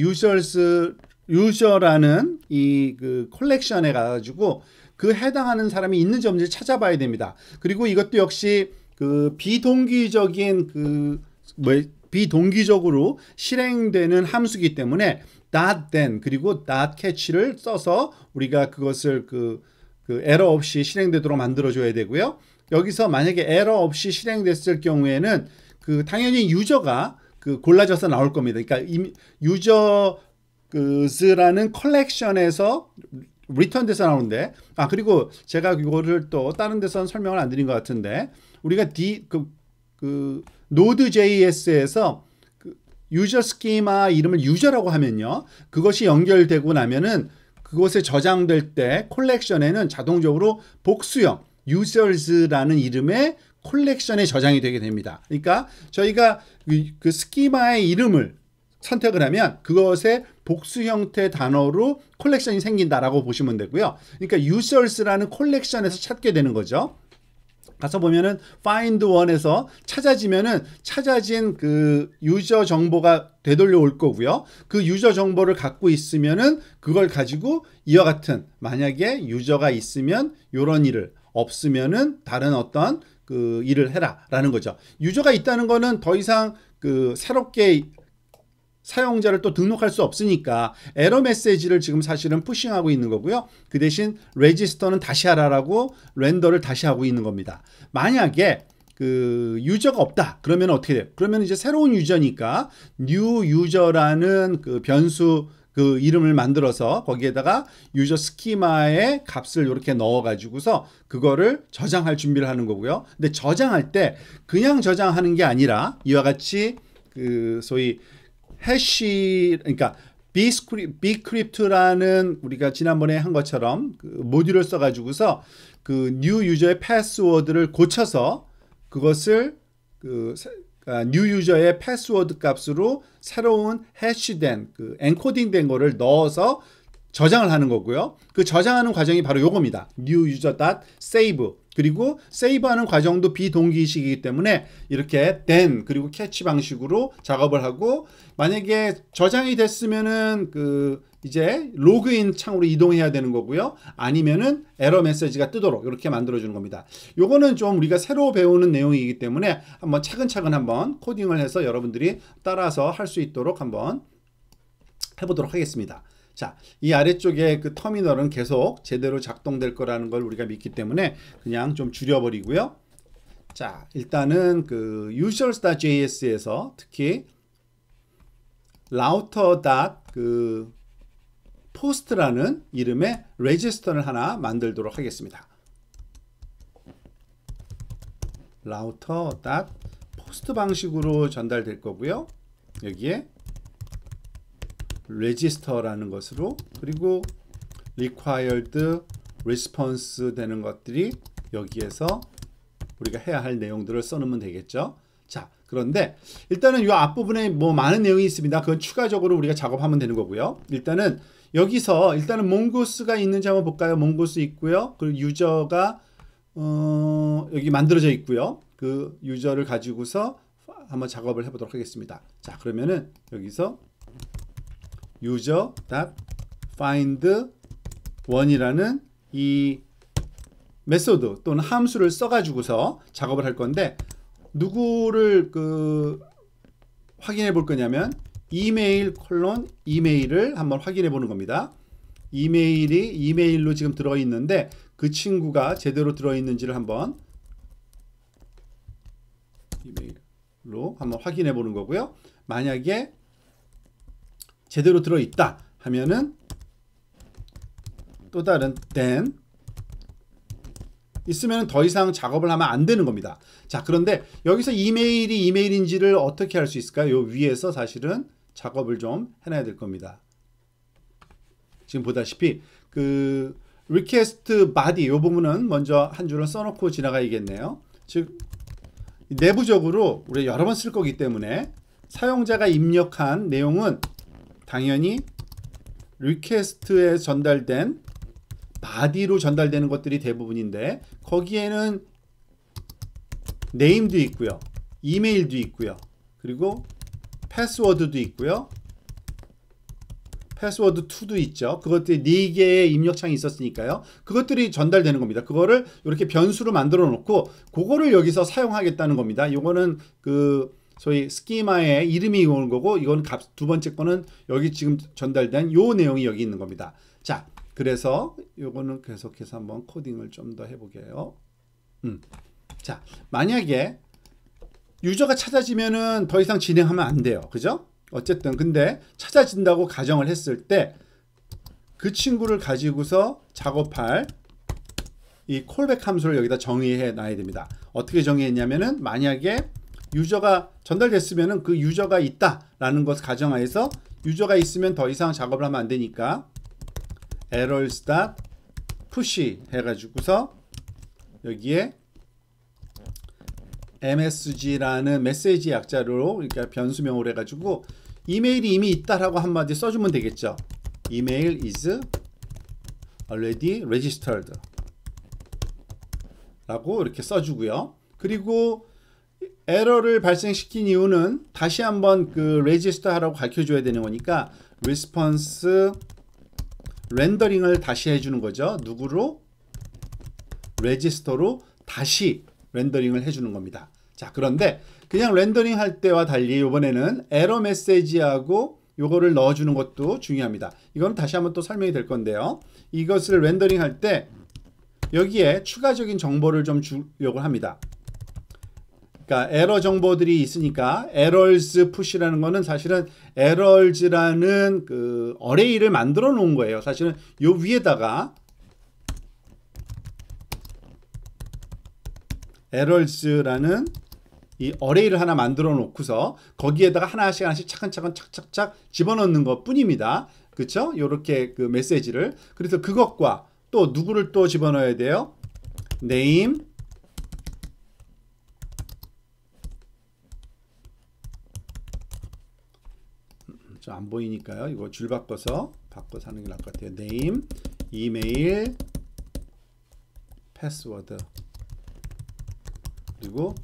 유저라는 이 그 콜렉션에 가가지고 그 해당하는 사람이 있는지 없는지 찾아봐야 됩니다. 그리고 이것도 역시 그 비동기적으로 실행되는 함수이기 때문에 .then 그리고 .catch를 써서 우리가 그것을 그 에러 없이 실행되도록 만들어줘야 되고요. 여기서 만약에 에러 없이 실행됐을 경우에는 그 당연히 유저가 그 골라져서 나올 겁니다. 그러니까 유저라는 컬렉션에서 리턴돼서 나오는데, 그리고 제가 이거를 또 다른 데서는 설명을 안 드린 것 같은데, 우리가 Node.js에서 유저 스키마 이름을 유저라고 하면요, 그것이 연결되고 나면은 그것에 저장될 때 콜렉션에는 자동적으로 복수형 users라는 이름의 콜렉션에 저장이 되게 됩니다. 그러니까 저희가 그 스키마의 이름을 선택을 하면 그것의 복수 형태 단어로 콜렉션이 생긴다라고 보시면 되고요. 그러니까 users라는 콜렉션에서 찾게 되는 거죠. 가서 보면은 find one에서 찾아지면은 찾아진 그 유저 정보가 되돌려 올 거고요. 그 유저 정보를 갖고 있으면은 그걸 가지고 이와 같은, 만약에 유저가 있으면 요런 일을, 없으면은 다른 어떤 그 일을 해라라는 거죠. 유저가 있다는 거는 더 이상 그 새롭게 사용자를 또 등록할 수 없으니까 에러 메시지를 지금 사실은 푸싱하고 있는 거고요. 그 대신 레지스터는 다시 하라라고 렌더를 다시 하고 있는 겁니다. 만약에 그 유저가 없다 그러면 어떻게 돼요? 그러면 이제 새로운 유저니까 new user라는 그 변수 그 이름을 만들어서 거기에다가 유저 스키마의 값을 이렇게 넣어 가지고서 그거를 저장할 준비를 하는 거고요. 근데 저장할 때 그냥 저장하는 게 아니라 이와 같이 그 소위 해시, 그러니까 bcrypt라는 우리가 지난번에 한 것처럼 그 모듈을 써가지고서 그 new 유저의 패스워드를 고쳐서 그것을 그 new 유저의 패스워드 값으로 새로운 해시된 그 엔코딩된 거를 넣어서 저장을 하는 거고요. 그 저장하는 과정이 바로 요겁니다. new user.save. 그리고 세이브하는 과정도 비동기식이기 때문에 이렇게 then 그리고 catch 방식으로 작업을 하고, 만약에 저장이 됐으면은 그 이제 로그인 창으로 이동해야 되는 거고요. 아니면은 에러 메시지가 뜨도록 이렇게 만들어 주는 겁니다. 요거는 좀 우리가 새로 배우는 내용이기 때문에 한번 차근차근 한번 코딩을 해서 여러분들이 따라서 할 수 있도록 한번 해보도록 하겠습니다. 자, 이 아래쪽에 그 터미널은 계속 제대로 작동될 거라는 걸 우리가 믿기 때문에 그냥 좀 줄여버리고요. 자, 일단은 그 users.js에서 특히 router.post라는 이름의 레지스터를 하나 만들도록 하겠습니다. router.post 방식으로 전달될 거고요. 여기에 register라는 것으로, 그리고 required response 되는 것들이 여기에서 우리가 해야 할 내용들을 써놓으면 되겠죠. 자, 그런데 일단은 이 앞부분에 뭐 많은 내용이 있습니다. 그건 추가적으로 우리가 작업하면 되는 거고요. 일단은 여기서 일단은 몽고스가 있는지 한번 볼까요? 몽고스 있고요. 그리고 유저가 여기 만들어져 있고요. 그 유저를 가지고서 한번 작업을 해보도록 하겠습니다. 자, 그러면은 여기서 user.find one이라는 이 메소드 또는 함수를 써가지고서 작업을 할 건데, 누구를 그 확인해 볼 거냐면 이메일을 한번 확인해 보는 겁니다. 이메일로 지금 들어 있는데 그 친구가 제대로 들어 있는지를 한번 이메일로 한번 확인해 보는 거고요. 만약에 제대로 들어 있다 하면은 또 다른 then 있으면 더 이상 작업을 하면 안 되는 겁니다. 자, 그런데 여기서 이메일이 이메일인지를 어떻게 할 수 있을까요? 요 위에서 사실은 작업을 좀 해놔야 될 겁니다. 지금 보다시피 그 request body 요 부분은 먼저 한 줄을 써놓고 지나가야겠네요. 즉 내부적으로 우리가 여러 번 쓸 거기 때문에 사용자가 입력한 내용은 당연히 리퀘스트에 전달된 body로 전달되는 것들이 대부분인데 거기에는 name도 있고요. 이메일도 있고요. 그리고 패스워드도 있고요. 패스워드 2도 있죠. 그것들이 4개의 입력창이 있었으니까요. 그것들이 전달되는 겁니다. 그거를 이렇게 변수로 만들어 놓고 그거를 여기서 사용하겠다는 겁니다. 이거는 그 소위 스키마의 이름이 오는 거고 이건 두 번째 거는 여기 지금 전달된 요 내용이 여기 있는 겁니다. 자, 그래서 요거는 계속해서 한번 코딩을 좀 더 해보게요. 자, 만약에 유저가 찾아지면은 더 이상 진행하면 안 돼요. 그죠? 어쨌든 근데 찾아진다고 가정을 했을 때 그 친구를 가지고서 작업할 이 콜백 함수를 여기다 정의해 놔야 됩니다. 어떻게 정의했냐면은 만약에 유저가 전달됐으면은 그 유저가 있다라는 것을 가정하에서 유저가 있으면 더 이상 작업을 하면 안 되니까 errors.push 해가지고서 여기에 msg라는 메시지 약자로 이렇게 변수명을 해가지고 이메일이 이미 있다라고 한마디 써주면 되겠죠. email is already registered 라고 이렇게 써주고요. 그리고 에러를 발생시킨 이유는 다시 한번 그 register 하라고 가르쳐줘야 되는 거니까 response 렌더링을 다시 해주는 거죠. 누구로? register로 다시 렌더링을 해주는 겁니다. 자, 그런데 그냥 렌더링 할 때와 달리 이번에는 에러 메시지하고 요거를 넣어주는 것도 중요합니다. 이건 다시 한번 또 설명이 될 건데요. 이것을 렌더링 할 때 여기에 추가적인 정보를 좀 주려고 합니다. 그러니까 에러 정보들이 있으니까 errors push라는 거는 사실은 errors라는 그 어레이를 만들어 놓은 거예요. 사실은 요 위에다가 errors라는 이 어레이를 하나 만들어 놓고서 거기에다가 하나씩 차근차근 착착착 집어넣는 것 뿐입니다. 그쵸? 요렇게 그 메시지를. 그래서 그것과 또 누구를 또 집어넣어야 돼요? name 좀 안 보이니까요. 이거 줄 바꿔서 하는 게 나을 것 같아요. name, email, 패스워드 그리고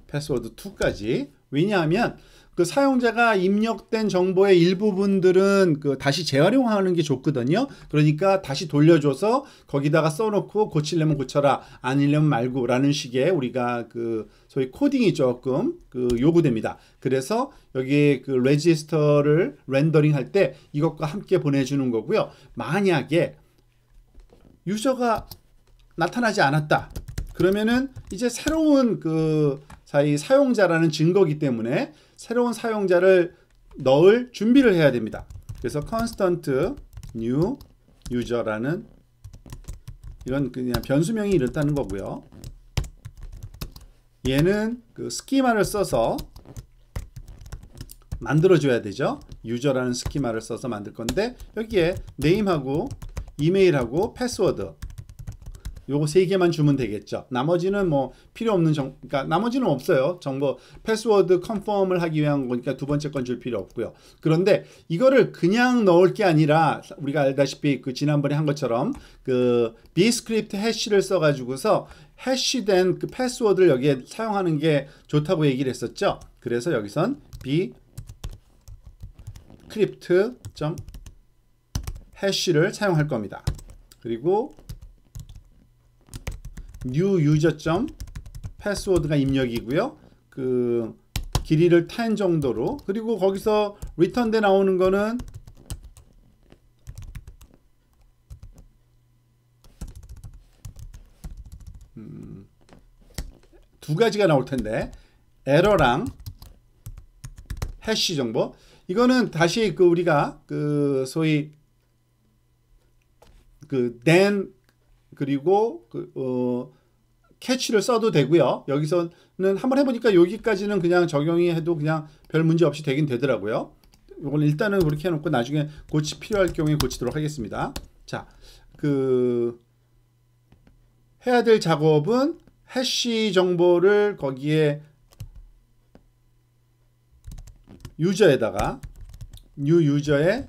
패스워드 2까지. 왜냐하면 그 사용자가 입력된 정보의 일부분들은 그 다시 재활용하는 게 좋거든요. 그러니까 다시 돌려줘서 거기다가 써놓고 고치려면 고쳐라, 아니려면 말고 라는 식의 우리가 그 소위 코딩이 조금 그 요구됩니다. 그래서 여기 그 레지스터를 렌더링 할 때 이것과 함께 보내주는 거고요. 만약에 유저가 나타나지 않았다. 그러면은 이제 새로운 그 사용자라는 증거이기 때문에 새로운 사용자를 넣을 준비를 해야 됩니다. 그래서 constant new user라는 이런 그냥 변수명이 이렇다는 거고요. 얘는 그 스키마를 써서 만들어줘야 되죠. 유저라는 스키마를 써서 만들 건데 여기에 name하고 이메일하고 패스워드 요거 3개만 주면 되겠죠. 나머지는 뭐 필요 없는 그러니까 나머지는 없어요. 정보 패스워드 컨펌을 하기 위한 거니까 두 번째 건 줄 필요 없고요. 그런데 이거를 그냥 넣을 게 아니라 우리가 알다시피 그 지난번에 한 것처럼 그 bscript 해시를 써 가지고서 해시된 그 패스워드를 여기에 사용하는 게 좋다고 얘기를 했었죠. 그래서 여기선 bscript 해시를 사용할 겁니다. 그리고 new user 패스워드가 입력이고요. 그 길이를 10 정도로. 그리고 거기서 return돼 나오는 거는 두 가지가 나올 텐데 에러랑 해시 정보. 이거는 다시 그 우리가 그 소위 그 then 그리고 캐치를 써도 되고요. 여기서는 한번 해보니까 여기까지는 그냥 적용이 해도 그냥 별 문제 없이 되긴 되더라고요. 이건 일단은 그렇게 해놓고 나중에 필요할 경우에 고치도록 하겠습니다. 자, 그 해야 될 작업은 해시 정보를 거기에 유저에다가 new 유저의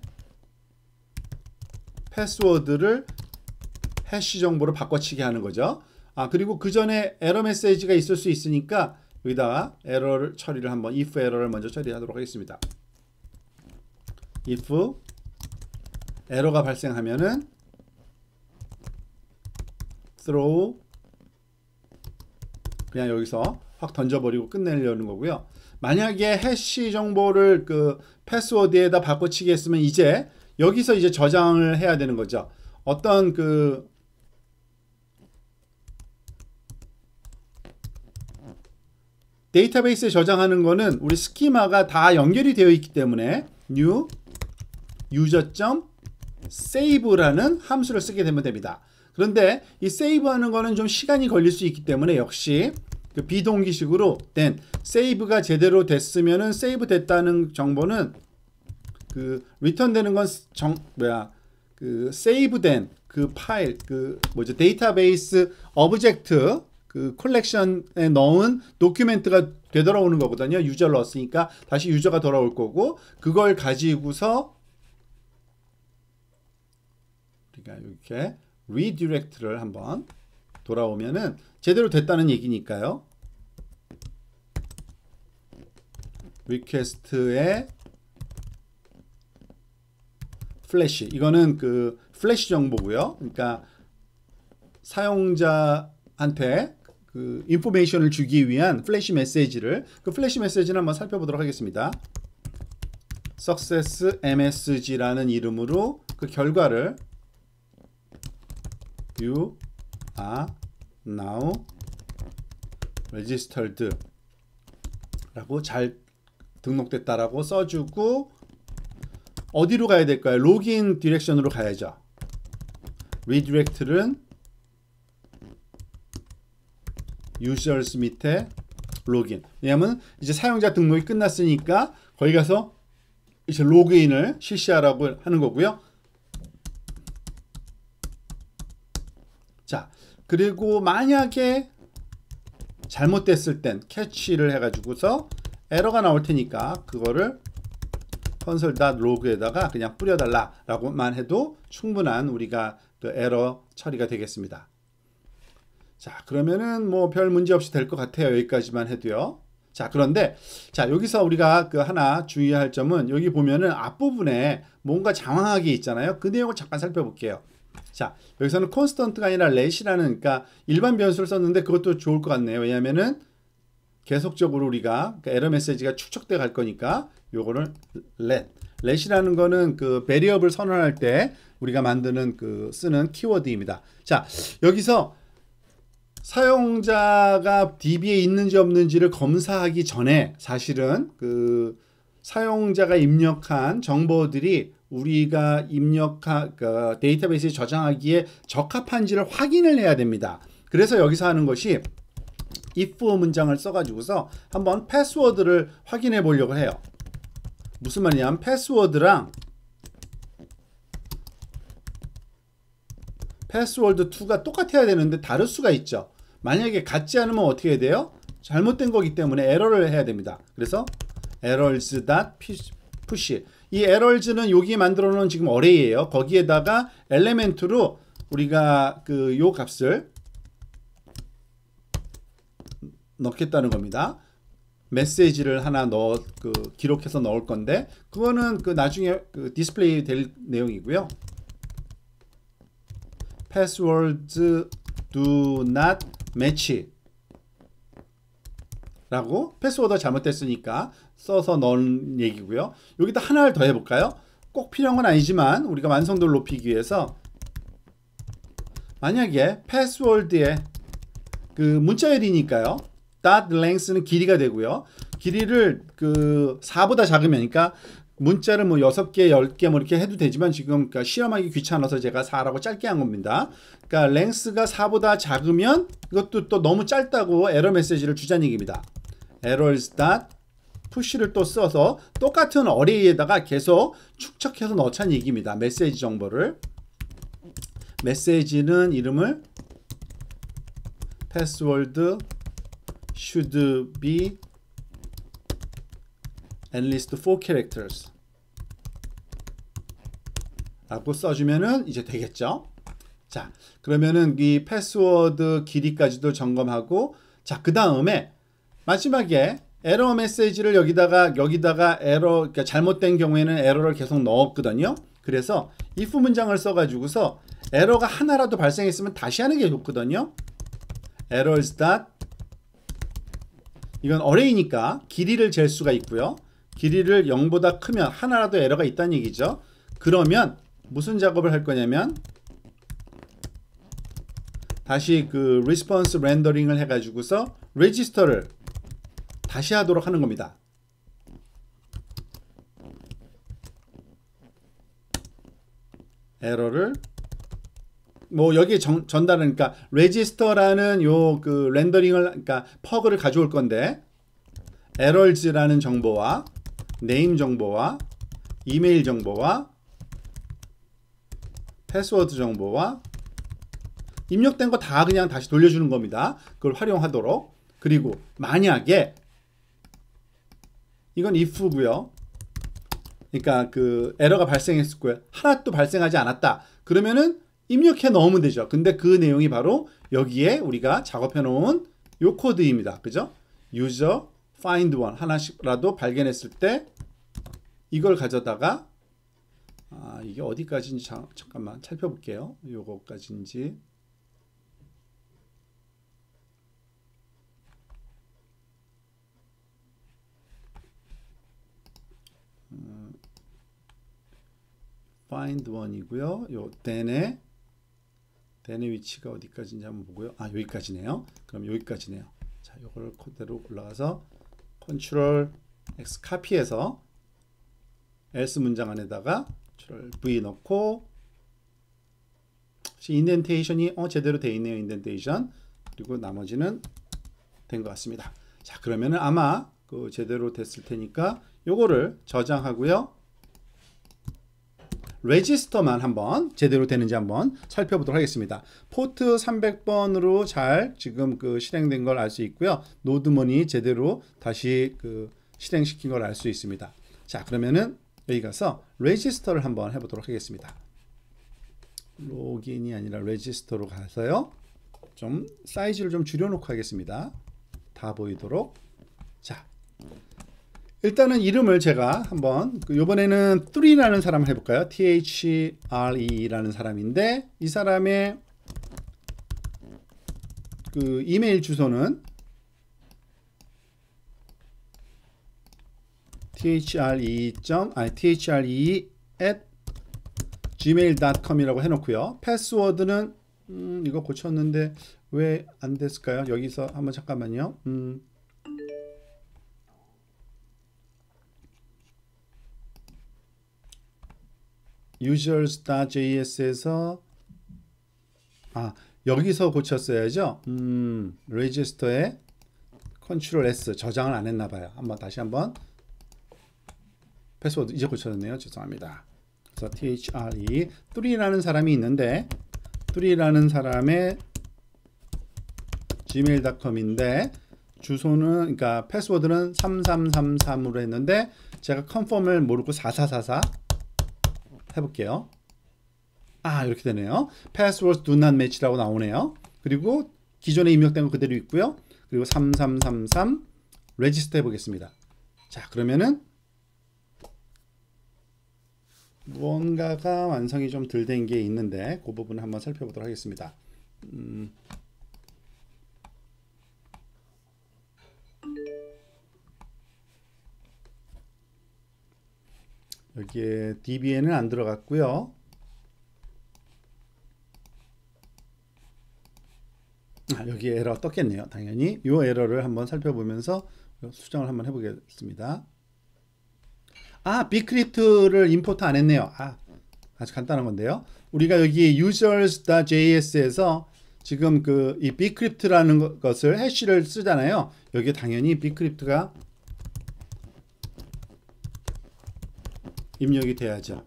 패스워드를 해시 정보를 바꿔치기 하는 거죠. 그리고 그 전에 에러 메시지가 있을 수 있으니까 여기다가 에러를 처리를 한번 if 에러를 먼저 처리하도록 하겠습니다. if 에러가 발생하면은 throw 그냥 여기서 확 던져버리고 끝내려는 거고요. 만약에 해시 정보를 그 패스워드에다 바꿔치기 했으면 이제 여기서 이제 저장을 해야 되는 거죠. 어떤 그 데이터베이스에 저장하는 거는 우리 스키마가 다 연결이 되어 있기 때문에 new user.save라는 함수를 쓰게 되면 됩니다. 그런데 이 save하는 거는 좀 시간이 걸릴 수 있기 때문에 역시 그 비동기식으로 then save가 제대로 됐으면은 save 됐다는 정보는 그 return 되는 건 그 save 된 그 파일 그 뭐죠 데이터베이스 오브젝트 그 컬렉션에 넣은 도큐멘트가 되돌아오는 거거든요. 유저를 넣었으니까 다시 유저가 돌아올 거고 그걸 가지고서 우리가 이렇게 리디렉트를 한번 돌아오면은 제대로 됐다는 얘기니까요. 리퀘스트의 플래시 이거는 그 플래시 정보고요. 그러니까 사용자한테 그 인포메이션을 주기 위한 플래시 메시지를 그 플래시 메시지를 한번 살펴보도록 하겠습니다. success msg라는 이름으로 그 결과를 you are now registered 라고 잘 등록됐다라고 써주고 어디로 가야 될까요? 로그인 디렉션으로 가야죠. 리디렉트는 users 밑에 로그인. 왜냐하면 이제 사용자 등록이 끝났으니까 거기 가서 이제 로그인을 실시하라고 하는 거고요. 자, 그리고 만약에 잘못됐을 땐 캐치를 해가지고서 에러가 나올 테니까 그거를 console.log에다가 그냥 뿌려달라라고만 해도 충분한 우리가 그 에러 처리가 되겠습니다. 자, 그러면은 뭐 별 문제 없이 될 것 같아요. 여기까지만 해도요. 자, 그런데 자, 여기서 우리가 그 하나 주의할 점은 여기 보면은 앞부분에 뭔가 장황하게 있잖아요. 그 내용을 잠깐 살펴볼게요. 자, 여기서는 constant가 아니라 let이라는 그러니까 일반 변수를 썼는데 그것도 좋을 것 같네요. 왜냐면은 계속적으로 우리가 그 에러 메시지가 축적돼 갈 거니까 요거를 let이라는 거는 그 베리어블 선언할 때 우리가 만드는 그 쓰는 키워드입니다. 자, 여기서 사용자가 DB에 있는지 없는지를 검사하기 전에 사실은 그 사용자가 입력한 정보들이 우리가 입력한 그 데이터베이스에 저장하기에 적합한지를 확인을 해야 됩니다. 그래서 여기서 하는 것이 if 문장을 써가지고서 한번 패스워드를 확인해 보려고 해요. 무슨 말이냐면 패스워드랑 패스워드 2가 똑같아야 되는데 다를 수가 있죠. 만약에 같지 않으면 어떻게 해야 돼요? 잘못된 거기 때문에 에러를 해야 됩니다. 그래서 errors.push 이 errors는 여기에 만들어 놓은 지금 어레이예요. 거기에다가 엘리멘트로 우리가 그 요 값을 넣겠다는 겁니다. 메시지를 하나 기록해서 넣을 건데 그거는 그 나중에 그 디스플레이 될 내용이고요. passwords do not match 라고 패스워드가 잘못됐으니까 써서 넣은 얘기고요. 여기다 하나를 더 해볼까요? 꼭 필요한 건 아니지만 우리가 완성도를 높이기 위해서 만약에 패스워드에 그 문자열이니까요. dot length는 길이가 되고요. 길이를 그 4보다 작으면 그러니까 문자를 뭐 6개, 10개 뭐 이렇게 해도 되지만 지금 그러니까 시험하기 귀찮아서 제가 4라고 짧게 한 겁니다. 그러니까 length가 4보다 작으면 이것도 또 너무 짧다고 에러 메시지를 주자는 얘기입니다. errors.push를 또 써서 똑같은 어레이에다가 계속 축적해서 넣자는 얘기입니다. 메시지 정보를. 메시지는 이름을 password should be at least 4 characters 라고 써주면은 이제 되겠죠. 자, 그러면은 이 패스워드 길이까지도 점검하고, 자, 그 다음에 마지막에 에러 메시지를 여기다가 에러, 그러니까 잘못된 경우에는 에러를 계속 넣었거든요. 그래서 if 문장을 써가지고서 에러가 하나라도 발생했으면 다시 하는 게 좋거든요. errors that, 이건 어레이니까 길이를 잴 수가 있고요. 길이를 0보다 크면 하나라도 에러가 있다는 얘기죠. 그러면 무슨 작업을 할 거냐면 다시 그 리스폰스 렌더링을 해가지고서 레지스터를 다시 하도록 하는 겁니다. 에러를 뭐 여기에 전달은, 그러니까 레지스터라는 요 그 렌더링을, 그러니까 퍼그를 가져올 건데 에럴즈라는 정보와 네임 정보와 이메일 정보와 패스워드 정보와 입력된 거 다 그냥 다시 돌려주는 겁니다. 그걸 활용하도록. 그리고 만약에 이건 if고요. 그러니까 그 에러가 발생했고요. 하나도 발생하지 않았다. 그러면은 입력해 넣으면 되죠. 근데 그 내용이 바로 여기에 우리가 작업해 놓은 요 코드입니다. 그죠? user find one 하나씩라도 발견했을 때 이걸 가져다가 이게 어디까지인지 잠깐만 살펴볼게요. 요거까지인지. find one이고요. 요 then의 위치가 어디까지인지 한번 보고요. 여기까지네요. 그럼 여기까지네요. 자, 요걸 그대로 올라가서 Ctrl X 카피해서 else 문장 안에다가 Ctrl V 넣고, 인덴테이션이 제대로 돼 있네요. 인덴테이션. 그리고 나머지는 된 것 같습니다. 자, 그러면은 아마 그 제대로 됐을 테니까 요거를 저장하고요. 레지스터만 한번 제대로 되는지 한번 살펴보도록 하겠습니다. 포트 300번으로 잘 지금 그 실행된 걸 알 수 있고요. 노드먼이 제대로 다시 그 실행시킨 걸 알 수 있습니다. 자, 그러면은 여기 가서 레지스터를 한번 해보도록 하겠습니다. 로gin이 아니라 레지스터로 가서요. 좀 사이즈를 좀 줄여놓고 하겠습니다. 다 보이도록. 자, 일단은 이름을 제가 한번 이번에는 3라는 사람을 해볼까요? THRE라는 사람인데 이 사람의 그 이메일 주소는 THRE@gmail.com이라고 해놓고요. 패스워드는 이거 고쳤는데 왜 안 됐을까요? 여기서 한번 잠깐만요. users.js에서 여기서 고쳤어야죠. 레지스터에 Ctrl S 저장을 안 했나 봐요. 다시 한번 패스워드 이제 고쳤네요. 죄송합니다. 그래서 THRE 3라는 사람이 있는데 3라는 사람의 gmail.com인데 주소는, 그러니까 패스워드는 3333으로 했는데 제가 confirm을 모르고 4444 해볼게요. 이렇게 되네요. passwords do not match라고 나오네요. 그리고 기존에 입력된 거 그대로 있고요. 그리고 3333 레지스터 해보겠습니다. 자, 그러면은 무언가가 완성이 좀 덜 된 게 있는데 그 부분을 한번 살펴보도록 하겠습니다. 여기에 DB에는 안 들어갔고요. 여기에 에러 떴겠네요. 당연히 이 에러를 한번 살펴보면서 수정을 한번 해보겠습니다. bcrypt를 임포트 안 했네요. 아주 간단한 건데요. 우리가 여기 users.js에서 지금 이 bcrypt라는 것을 해시를 쓰잖아요. 여기에 당연히 bcrypt가 입력이 돼야죠.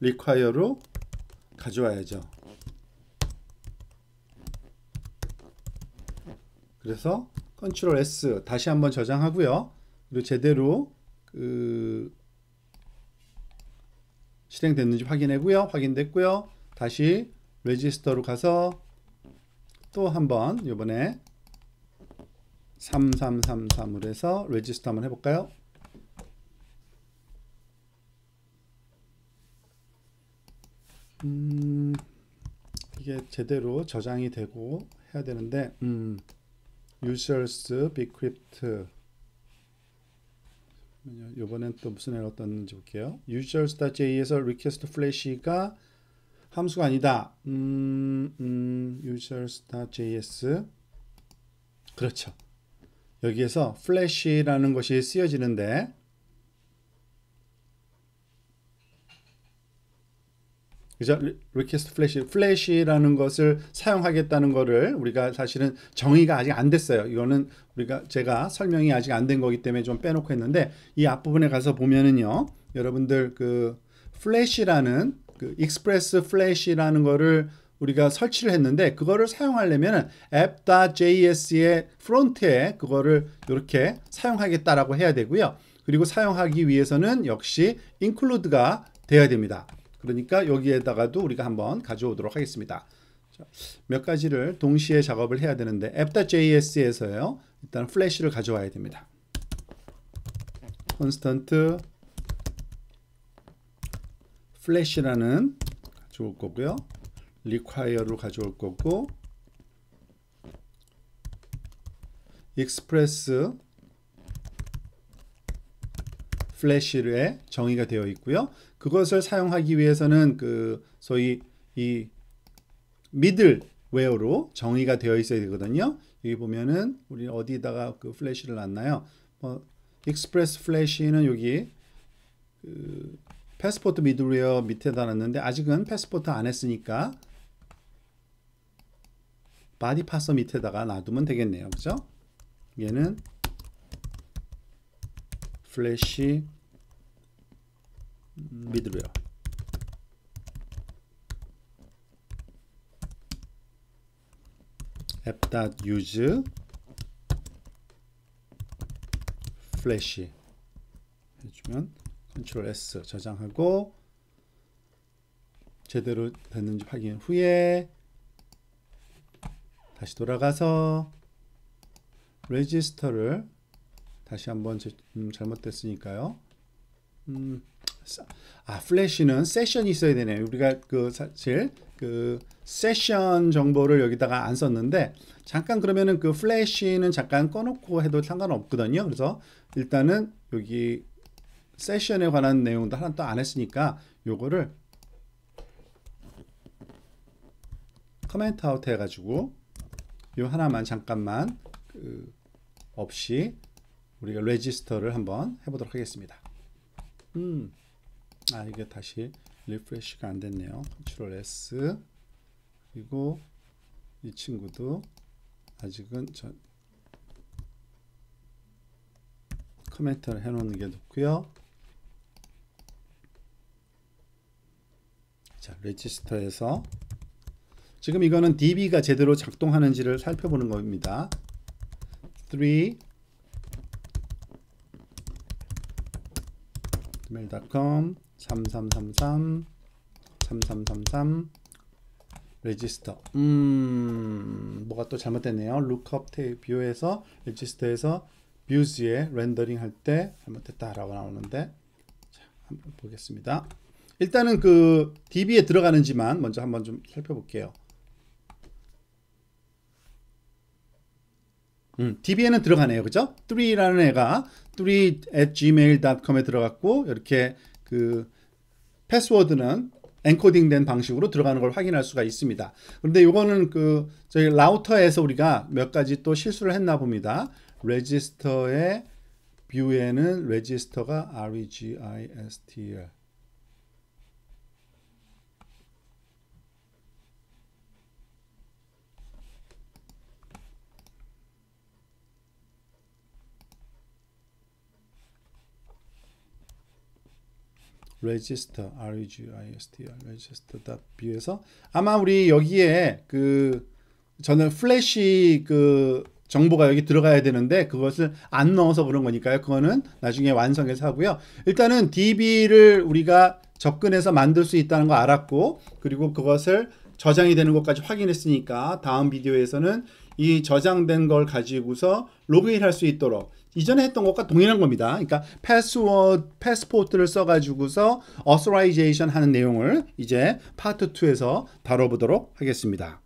require로 가져와야죠. 그래서 Ctrl S 다시 한번 저장하고요. 그리고 제대로 실행됐는지 확인했고요. 다시 레지스터로 가서 또 한번 이번에 3333으로 해서 레지스터 한번 해볼까요? 이게 제대로 저장이 되고 해야 되는데 users bcrypt 이번엔 또 무슨 에러 떴는지 볼게요. users.j에서 request flash가 함수가 아니다. users.js 그렇죠. 여기에서 flash라는 것이 쓰여지는데 그죠? request flash라는 것을 사용하겠다는 거를 우리가 사실은 정의가 아직 안 됐어요. 이거는 제가 설명이 아직 안 된 거기 때문에 좀 빼놓고 했는데 이 앞부분에 가서 보면은요, 여러분들 그 flash라는 그 express flash라는 거를 우리가 설치를 했는데 그거를 사용하려면 app.js의 프론트에 그거를 이렇게 사용하겠다라고 해야 되고요. 그리고 사용하기 위해서는 역시 include가 돼야 됩니다. 그러니까 여기에다가도 우리가 한번 가져오도록 하겠습니다. 자, 몇 가지를 동시에 작업을 해야 되는데 app.js에서요. 일단 플래시를 가져와야 됩니다. constant flash라는 가져올 거고요. require로 가져올 거고 express flash에 정의가 되어 있고요. 그것을 사용하기 위해서는 그 소위 이 middleware로 정의가 되어 있어야 되거든요. 여기 보면은 우리 어디다가 그 플래시를 놨나요? express flash는 여기 그 패스포트 미들웨어 밑에다 놨는데 아직은 패스포트 안 했으니까 바디 파서 밑에다가 놔두면 되겠네요. 그죠? 얘는 플래시 미들웨어 app.use 플래시 해주면 컨트롤 S 저장하고 제대로 됐는지 확인 후에 다시 돌아가서 레지스터를 다시 한번 잘못됐으니까요. 플래시는 세션이 있어야 되네요. 우리가 그 사실 그 세션 정보를 여기다가 안 썼는데 잠깐 그러면은 그 플래시는 잠깐 꺼놓고 해도 상관없거든요. 그래서 일단은 여기 세션에 관한 내용도 하나 또 안 했으니까 요거를 커멘트 아웃 해가지고 요 하나만 잠깐만 없이 우리가 레지스터를 한번 해보도록 하겠습니다. 이게 다시 리프레시가 안 됐네요. 컨트롤 S 그리고 이 친구도 아직은 커멘트를 해놓는 게 좋고요. 자, 레지스터에서 지금 이거는 DB가 제대로 작동하는지를 살펴보는 겁니다. 3 gmail.com 3333 3333 레지스터 뭐가 또 잘못됐네요. lookup 뷰에서 레지스터에서 뷰즈에 렌더링 할 때 잘못됐다라고 나오는데 자, 한번 보겠습니다. 일단은 그 DB에 들어가는지만 먼저 한번 좀 살펴볼게요. DB에는 들어가네요. 그죠? 3라는 애가 3@gmail.com에 들어갔고 이렇게 그 패스워드는 엔코딩 된 방식으로 들어가는 걸 확인할 수가 있습니다. 그런데 이거는 그 저희 라우터에서 우리가 몇 가지 또 실수를 했나 봅니다. 레지스터의 뷰에는 레지스터가 registr register register.view에서 아마 우리 여기에 그 저는 플래시 그 정보가 여기 들어가야 되는데 그것을 안 넣어서 그런 거니까요. 그거는 나중에 완성해서 하고요. 일단은 DB를 우리가 접근해서 만들 수 있다는 거 알았고 그리고 그것을 저장이 되는 것까지 확인했으니까 다음 비디오에서는 이 저장된 걸 가지고서 로그인 할 수 있도록 이전에 했던 것과 동일한 겁니다. 그러니까 패스포트를 써가지고서 authentication 하는 내용을 이제 파트 2에서 다뤄보도록 하겠습니다.